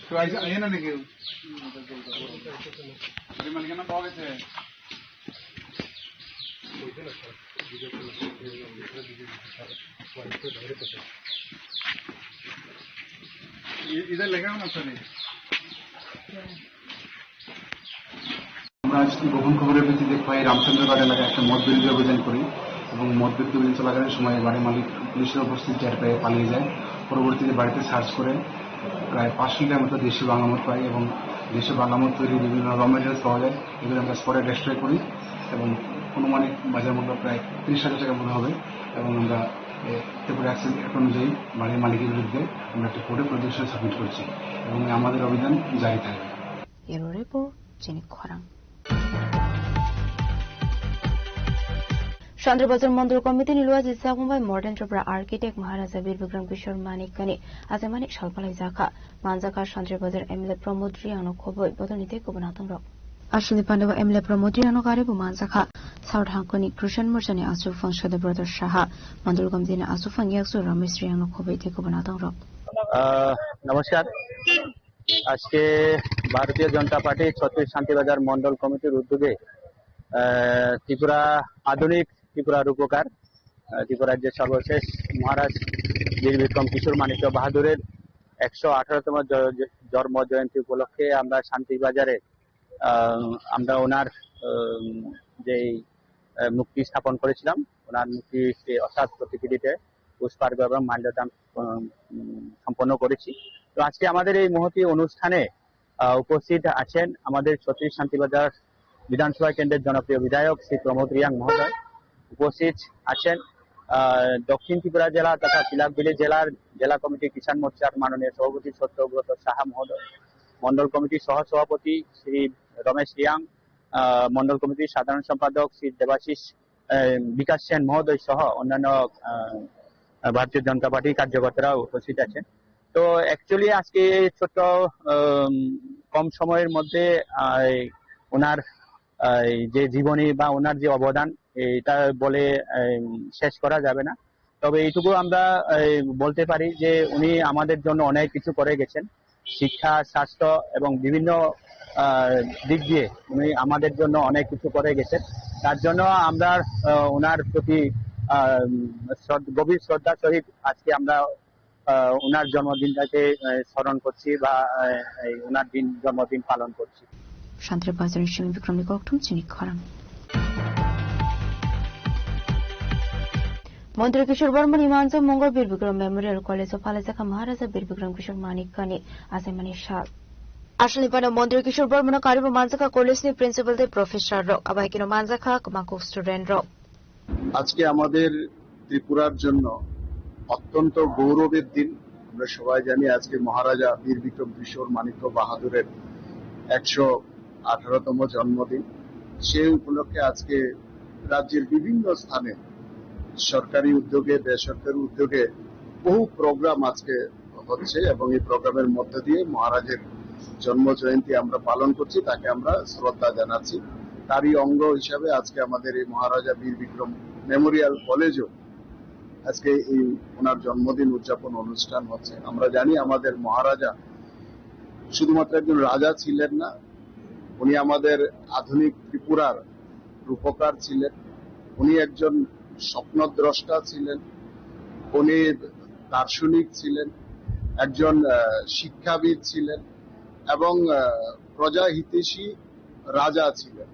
तो आइए ना निकल अरे मन के ना पावे से इधर लगा ना सर আমরা আজকে গোপন খবরের ভিত্তিতে খোয়াই রামচন্দ্রগড় এলাকায় একটা মদ বিরোধী অভিযান করি এবং মদ বিরোধী অভিযান চলাকালীন সময় বাড়ির মালিক পুলিশের উপস্থিতি টের পেয়ে পালিয়ে যায়। পরবর্তীতে বাড়িতে সার্চ করে প্রায় 5 লিটার মতো দেশীয় বাংলা মদ পাই এবং দেশীয় বাংলা মদ তৈরি বিভিন্ন র মেটেরিয়ালস পাওয়া যায়। এগুলো আমরা স্পটে ডেস্ট্রয় করি এবং অনুমানিক বাজার মূল্য প্রায় 30,000 টাকার মতো হবে এবং আমরা ত্রিপুরা অ্যাক্ট অনুযায়ী বাড়ির মালিকের বিরুদ্ধে আমরা একটা কোর্টে প্রজেকশন সাবমিট করছি এবং আমাদের অভিযান জারি থাকবে। Chandrabazar Mandal Committee ni luar jisa kumbai modern Tripura architect Maharaja Bir Bikram Kishore Manik kani azemani shalpalai jaka manjaka Chandrabazar MLA Pramod Riano khoboi bodonite kubanatung rok Ashwini Pandava MLA Pramod Riano karibu manjaka South Hankoni Krishan Murchani Asufang Shada Brother Shaha Mandal Committee ni Asufang Yaksu Ramesh Riano khoboi te kubanatung rok নমস্কার। আজকে ভারতীয় জনতা party ছত্রিশ শান্তিবাজার মন্ডল কমিটির উদ্যোগে ত্রিপুরা আধুনিক ত্রিপুরা রূপকার ত্রিপুরা রাজ্যের সর্বশেষ মহারাজ বীর বিক্রম কিশোর মানিক্য বাহাদুরের 118তম জন্ম জয়ন্তী উপলক্ষে আমরা শান্তিবাজারে আমরা ওনার যে মূর্তি স্থাপন করেছিলাম, ওনার মূর্তি অর্থাৎ প্রতিকৃতিতে পুষ্পার্ঘ এবং মাল্যদান সম্পন্ন করেছি। তো আজকে আমাদের এই মহতী অনুষ্ঠানে উপস্থিত আছেন আমাদের ছত্রিশ শান্তিবাজার বিধানসভা কেন্দ্রের জনপ্রিয় বিধায়ক শ্রী প্রমোদ রিয়াং মহোদয়, উপস্থিত আছেন দক্ষিণ ত্রিপুরা জেলা তথা তিলাকবিলি জেলার জেলা কমিটি কিষাণ মোর্চার মাননীয় সভাপতি সত্যব্রত সাহা মহোদয়, মন্ডল কমিটির সহ সভাপতি শ্রী রমেশ রিয়াং, মন্ডল কমিটির সাধারণ সম্পাদক শ্রী দেবাশিস বিকাশ সেন মহোদয় সহ অন্যান্য ভারতীয় জনতা পার্টির কার্যকর্তারা উপস্থিত আছেন। তো অ্যাকচুয়ালি আজকে ছোট্ট কম সময়ের মধ্যে ওনার যে জীবনী বা ওনার যে অবদান এটা বলে শেষ করা যাবে না। তবে এইটুকু আমরা বলতে পারি যে উনি আমাদের জন্য অনেক কিছু করে গেছেন, শিক্ষা, স্বাস্থ্য এবং বিভিন্ন দিক দিয়ে উনি আমাদের জন্য অনেক কিছু করে গেছেন। তার জন্য আমরা ওনার প্রতি গভীর শ্রদ্ধা সহিত আজকে আমরা ওনার জন্মদিনটাকে স্মরণ করছি বা ওনার জন্মদিন পালন করছি। Chandrabazar Shimi Bikram Koktum Chini Khorang Mandra Kishore Barman Imansa Mongol Bir Bikram Memorial College of Palazaka Maharaja Bir Bikram Kishore Manik Kani Azemani Shah Ashwini Pandava Mandra Kishore Barman Karibu Manjaka College ni Principal de Professor Ro Abahikino Manjaka Kamako Student Ro আজকে আমাদের ত্রিপুরার জন্য অত্যন্ত গৌরবের দিন। আমরা সবাই জানি আজকে মহারাজা বীর বিক্রম কিশোর মানিক্য বাহাদুরের 118তম জন্মদিন। সেই উপলক্ষে আজকে রাজ্যের বিভিন্ন স্থানে সরকারি উদ্যোগে বেসরকারি উদ্যোগে বহু প্রোগ্রাম আজকে হচ্ছে এবং এই প্রোগ্রামের মধ্য দিয়ে মহারাজের জন্ম জয়ন্তী আমরা পালন করছি, তাকে আমরা শ্রদ্ধা জানাচ্ছি। তারই অঙ্গ হিসাবে আজকে আমাদের এই মহারাজা বীর বিক্রম মেমোরিয়াল কলেজও আজকে এই ওনার জন্মদিন উদযাপন অনুষ্ঠান হচ্ছে। আমরা জানি আমাদের মহারাজা শুধুমাত্র একজন রাজা ছিলেন না, উনি আমাদের আধুনিক ত্রিপুরার রূপকার ছিলেন, উনি একজন স্বপ্নদ্রষ্টা ছিলেন, উনি দার্শনিক ছিলেন, একজন শিক্ষাবিদ ছিলেন এবং প্রজাহিতৈষী রাজা ছিলেন।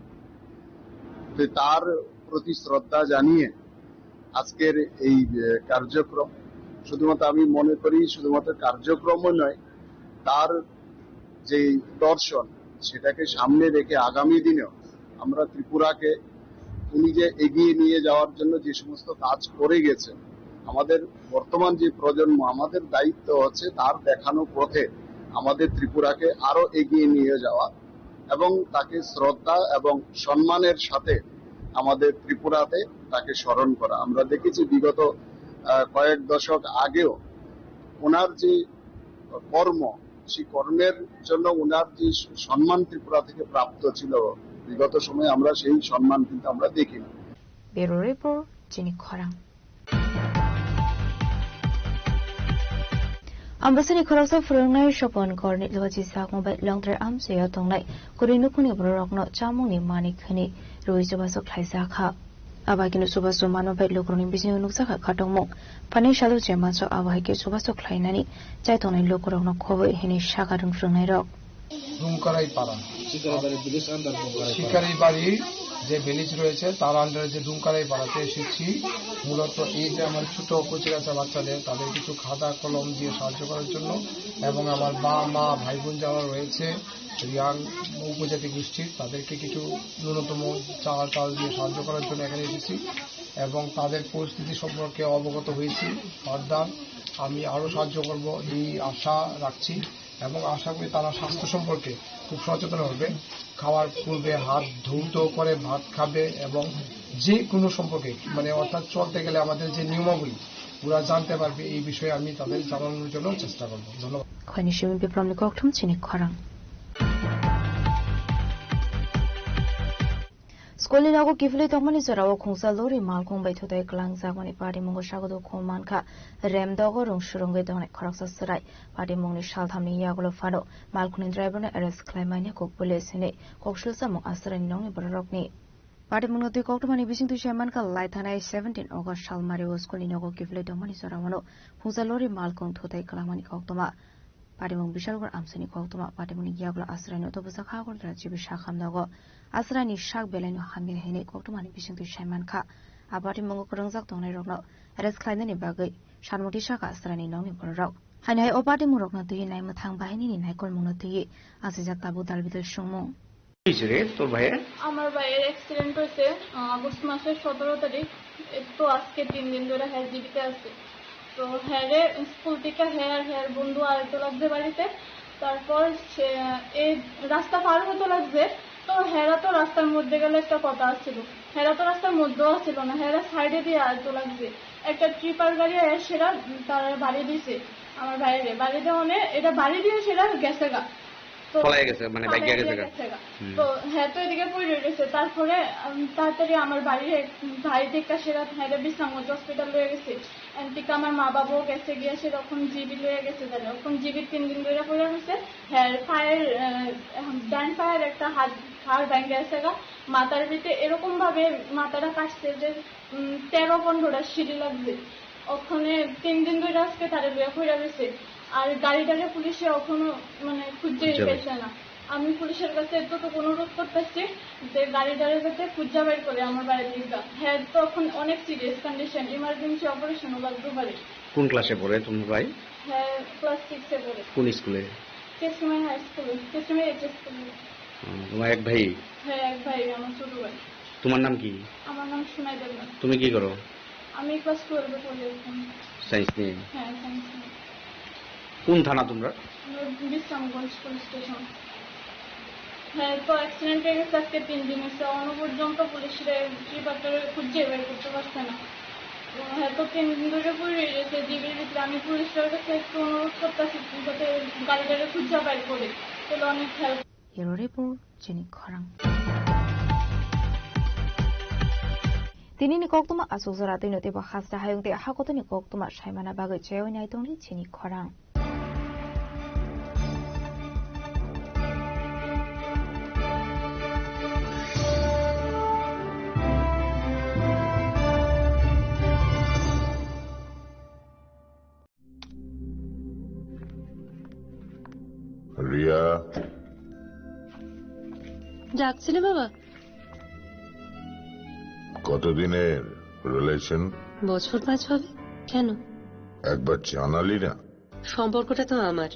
তার প্রতি শ্রদ্ধা জানিয়ে আজকের এই কার্যক্রম শুধুমাত্র আমি মনে করি শুধুমাত্র কার্যক্রমও নয়, তার যে দর্শন সেটাকে সামনে রেখে আগামী দিনেও আমরা ত্রিপুরাকে উনি যে এগিয়ে নিয়ে যাওয়ার জন্য যে সমস্ত কাজ করে গেছেন, আমাদের বর্তমান যে প্রজন্ম আমাদের দায়িত্ব হচ্ছে তার দেখানো পথে আমাদের ত্রিপুরাকে আরো এগিয়ে নিয়ে যাওয়া এবং তাকে শ্রদ্ধা এবং সম্মানের সাথে আমাদের ত্রিপুরাতে তাকে স্মরণ করা। আমরা দেখেছি বিগত কয়েক দশক আগেও ওনার যে কর্ম, সেই কর্মের জন্য ওনার যে সম্মান ত্রিপুরা থেকে প্রাপ্ত ছিল, বিগত সময়ে আমরা সেই সম্মান কিন্তু আমরা দেখি না। ব্যুরো রিপোর্ট চিনি খরাং Ambasani Khoroksa Furungnai Shopon Korni Luaji Sakmobay Longtre Amseya Tongnai Kurinukuni Borokno Chamuni Manikani Ruizubasok Laisaka Abakinu Subasu Manobay Lukurin Bisinusaka Katongmok Pani Shadow Jemaso Abaki Subasok Lainani Jaitonai Lukurokno Kobe Hini Shakarung Frungai Rock দুমকারাই পাড়া শিকারি বাড়ি যে village রয়েছে তার আন্ডারে যে দুমকারাই পাড়াতে এসেছি। মূলত এই যে আমার ছোট কচিকাঁচা বাচ্চাদের তাদের কিছু খাতা কলম দিয়ে সাহায্য করার জন্য এবং আমার মা ভাই বোন যারা রয়েছে রিয়াং উপজাতি গোষ্ঠীর তাদেরকে কিছু ন্যূনতম চাল দিয়ে সাহায্য করার জন্য এখানে এসেছি। এবং তাদের পরিস্থিতি সম্পর্কে অবগত হয়েছি। ফার্দার আমি আরও সাহায্য করব এই আশা রাখছি এবং আশা করি তারা স্বাস্থ্য সম্পর্কে খুব সচেতন হবে। খাওয়ার পূর্বে হাত ধৌত করে ভাত খাবে এবং যে কোনো সম্পর্কে মানে অর্থাৎ চলতে গেলে আমাদের যে নিয়মাবলী ওরা জানতে পারবে, এই বিষয়ে আমি তাদের জানানোর জন্য চেষ্টা করব। ধন্যবাদ। খনিশিমি বিপ্লব নিকটম চিনি খরাং স্কুলি নাগো কিফলি তমনি জরাও খংসা লরি মালকং বাইথুদাই গ্লাং জাগনি পার্টি মঙ্গ সাগদো খমানখা রেম দগো রং সুরঙ্গৈ দনে খরকসা সরাই পার্টি মংনি সালথামনি ইয়াগুলো ফানো মালকুনি ড্রাইভাरनो अरेस्ट खालामनायनि कक पुलिस ने कक्सलसा मं आसरानि नंनि बररकनि पार्टी मं दुइ कक्टमानि बिसिं तुइ सेमानका लाइथानाय 17 अगस्त सालमारि स्कुलनि नगो किफली तमनि जरावनो फुजा लरि मालकं थुथाय खालामनानि कक्टमा पार्टी मं बिशालगढ़ आमसनि कक्टमा पार्टी मं यागुलो आसरानि तबसा खागुर राज्य शाखाम दगो आसरानि शाक बेलायनो हामिल हैने कक्टमानि बिसिं तुइ सेमानका आबादि मंग करंजाक दंनाय रगनो अरेस्ट खालामनायनि बागै सानमति शाखा आसरानि नंनि बररक हाइनाय अपादि मुरकनो तुइ नाय मथां बाहायनि नायकल मंगनो तुइ आसिजाक ताबु दालबिदल सुंमु তোর ভাইয়ের আমার ভাইয়ের অ্যাক্সিডেন্ট হয়েছে আগস্ট মাসের 17 তারিখ। তো আজকে 3 দিন ধরে হ্যাঁ জীবিত আছে। তো হ্যারে স্কুল থেকে হ্যার বন্ধু আইতে লাগছে বাড়িতে। তারপর সে এই রাস্তা পার হতে লাগছে। তো হেরা তো রাস্তার মধ্যে গেলে একটা কথা আসছিল, হেরা তো রাস্তার মধ্যেও আসছিল না, হেরা সাইডে দিয়ে আইতে লাগছে। একটা ট্রিপার গাড়ি সেরা তার বাড়ি দিয়েছে আমার ভাইয়ের বাড়ি দেওয়ানে, এটা বাড়ি দিয়ে সেরা গেছে গা তো হ্যাঁ তো এদিকে পড়ে গেছে। তারপরে তাড়াতাড়ি আমার বাড়ির ভাই থেকে সেরা হ্যাঁ বিশ্রামগঞ্জ হসপিটাল লয়ে গেছে। এনটিকে আমার মা বাবাও গেছে গিয়ে সেরকম জিবি লয়ে গেছে, তারা এখন জিবি 3 দিন ধরে পড়ে গেছে। হ্যাঁ পায়ের ডান পায়ের একটা হাড় ভেঙে গেছে গা মাথার ভিতরে, এরকম ভাবে মাথাটা কাটছে যে 13-15টা সিঁড়ি লাগবে। ওখানে 3 দিন ধরে আজকে তারা লয়ে পড়ে গেছে। আর গাড়িটাকে পুলিশে এখনো মানে খুঁজে পেয়েছে না। আমি পুলিশের কাছে এতটুকু অনুরোধ করতেছি যে গাড়িটারে যাতে খুঁজে বের করে আমার বাড়ির দিকটা। হ্যাঁ তো এখন অনেক সিরিয়াস কন্ডিশন, ইমার্জেন্সি অপারেশনও লাগতে পারে। কোন ক্লাসে পড়ে তোমার ভাই? হ্যাঁ ক্লাস 6 এ পড়ে। কোন স্কুলে? কেসমে হাই স্কুলে, কেসমে এইচএস স্কুলে। তোমার এক ভাই? হ্যাঁ এক ভাই, আমার ছোট ভাই। তোমার নাম কি? আমার নাম সুনাই দেবনাথ। তুমি কি করো? আমি ক্লাস 12 এ পড়ি এখন। সায়েন্স নিয়ে? হ্যাঁ সায়েন্স নিয়ে। কোন থানা তোমরা? Bishramganj police station. হ্যাঁ তো অ্যাক্সিডেন্ট হয়ে গেছে আজকে 3 দিন হয়েছে, অন্য পর্যন্ত পুলিশরা ট্রিপারটারে খুঁজে বের করতে পারছে না। হ্যাঁ তো 3 দিন ধরে পড়ে গেছে জিবির ভিতরে। আমি পুলিশের কাছে একটু অনুরোধ করতেছি যাতে গাড়িটারে খুঁজে বের করে, তাহলে অনেক হেল্প। হিরো রিপোর্ট চিনি খরাং tinini koktuma asuzara tinoti ba khasta hayungte hakotoni koktuma shaimana bagai chayoi naitongni chini khorang Riya ডাকছিলে বাবা? কতদিনের রিলেশন? বছর 5 হবে। কেন? একবার জানালি না? সম্পর্কটা তো আমার,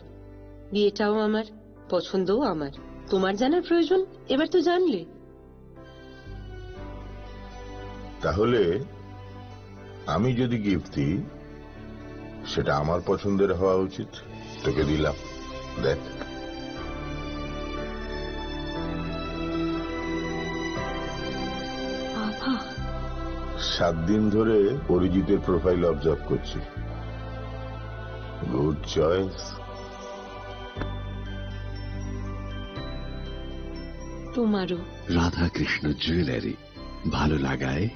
বিয়েটাও আমার, পছন্দও আমার। তোমার জানার প্রয়োজন এবার তো জানলে। তাহলে আমি যদি গিফট দিই সেটা আমার পছন্দের হওয়া উচিত। তোকে দিলাম, দেখ। বাবা 7 দিন ধরে অরিজিতের প্রোফাইল অবজার্ভ করছি। Good choice. তোমারও। রাধাকৃষ্ণ জুয়েলারি, ভালো লাগায়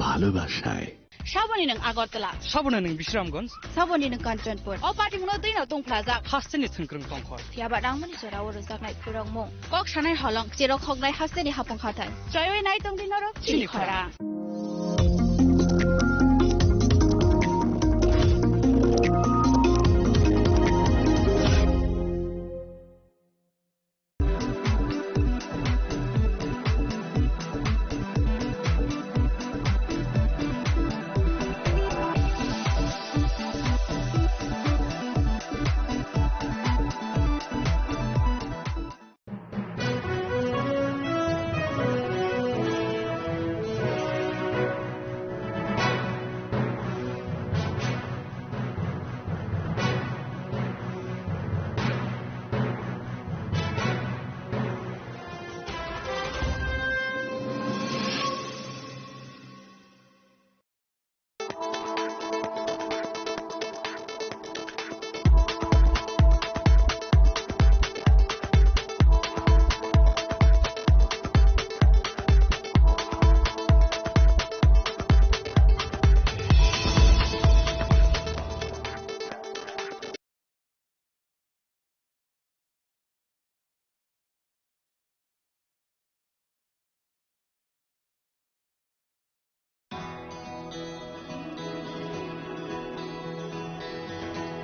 ভালোবাসায়। साबोनी नों आगरतला, साबोनी नों बिश्रामगंज, साबोनी नों कांचनपुर, ओ पार्टी मुनो दैनाव दं प्लाजा, हास्टेनि थुनख्रों दंखर, थियाबा दांमनि जराव रोजाकनाय फुरंमु, कक सानाय हलं, जेराव खगनाय हास्टेनि हाफं खाथाय, जयवे नाय दं दिनरो चिनिखरा।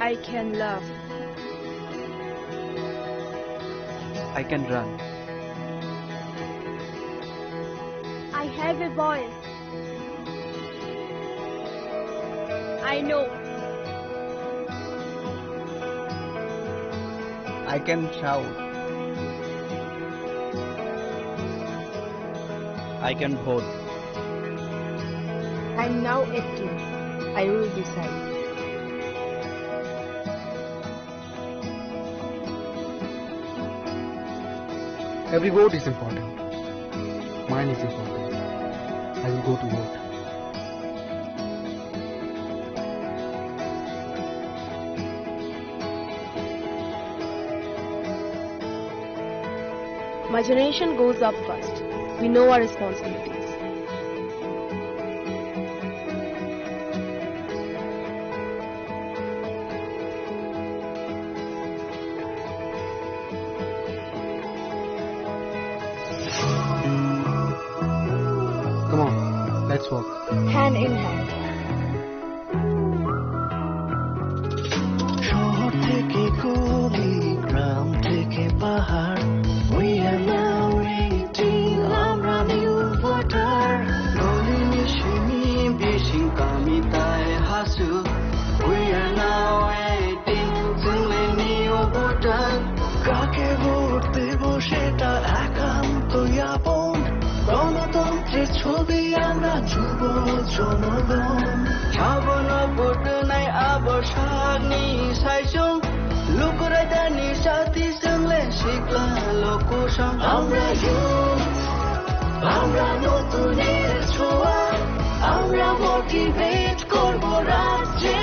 I can love. I can run. I have a voice. I know. I can shout. I can hold. I'm now 18. I will decide. Every vote is important. Mine is important. I will go to vote. My generation goes up first. We know our responsibilities. Come on, let's walk. Hand in hand. শহর থেকে গলি, গ্রাম থেকে পাহাড়, we are now 18, আমরা new voter. গলি মিশিনি বেশি কামিতায় Hasu, we are now 18, তুমি new voter. কাকে ভোট দেব সেটা একান্তই আপন, গণতন্ত্রের ছবি আমরা যুব জনগণ. সাবন ভোট নাই আবসানি সাইসং, লুকুরাইদানি সাথী সঙ্গে শিখলা লোকসং. আমরা youth, আমরা নতুনের ছোঁয়া, আমরা মোটিভেট করবো রাজ্যে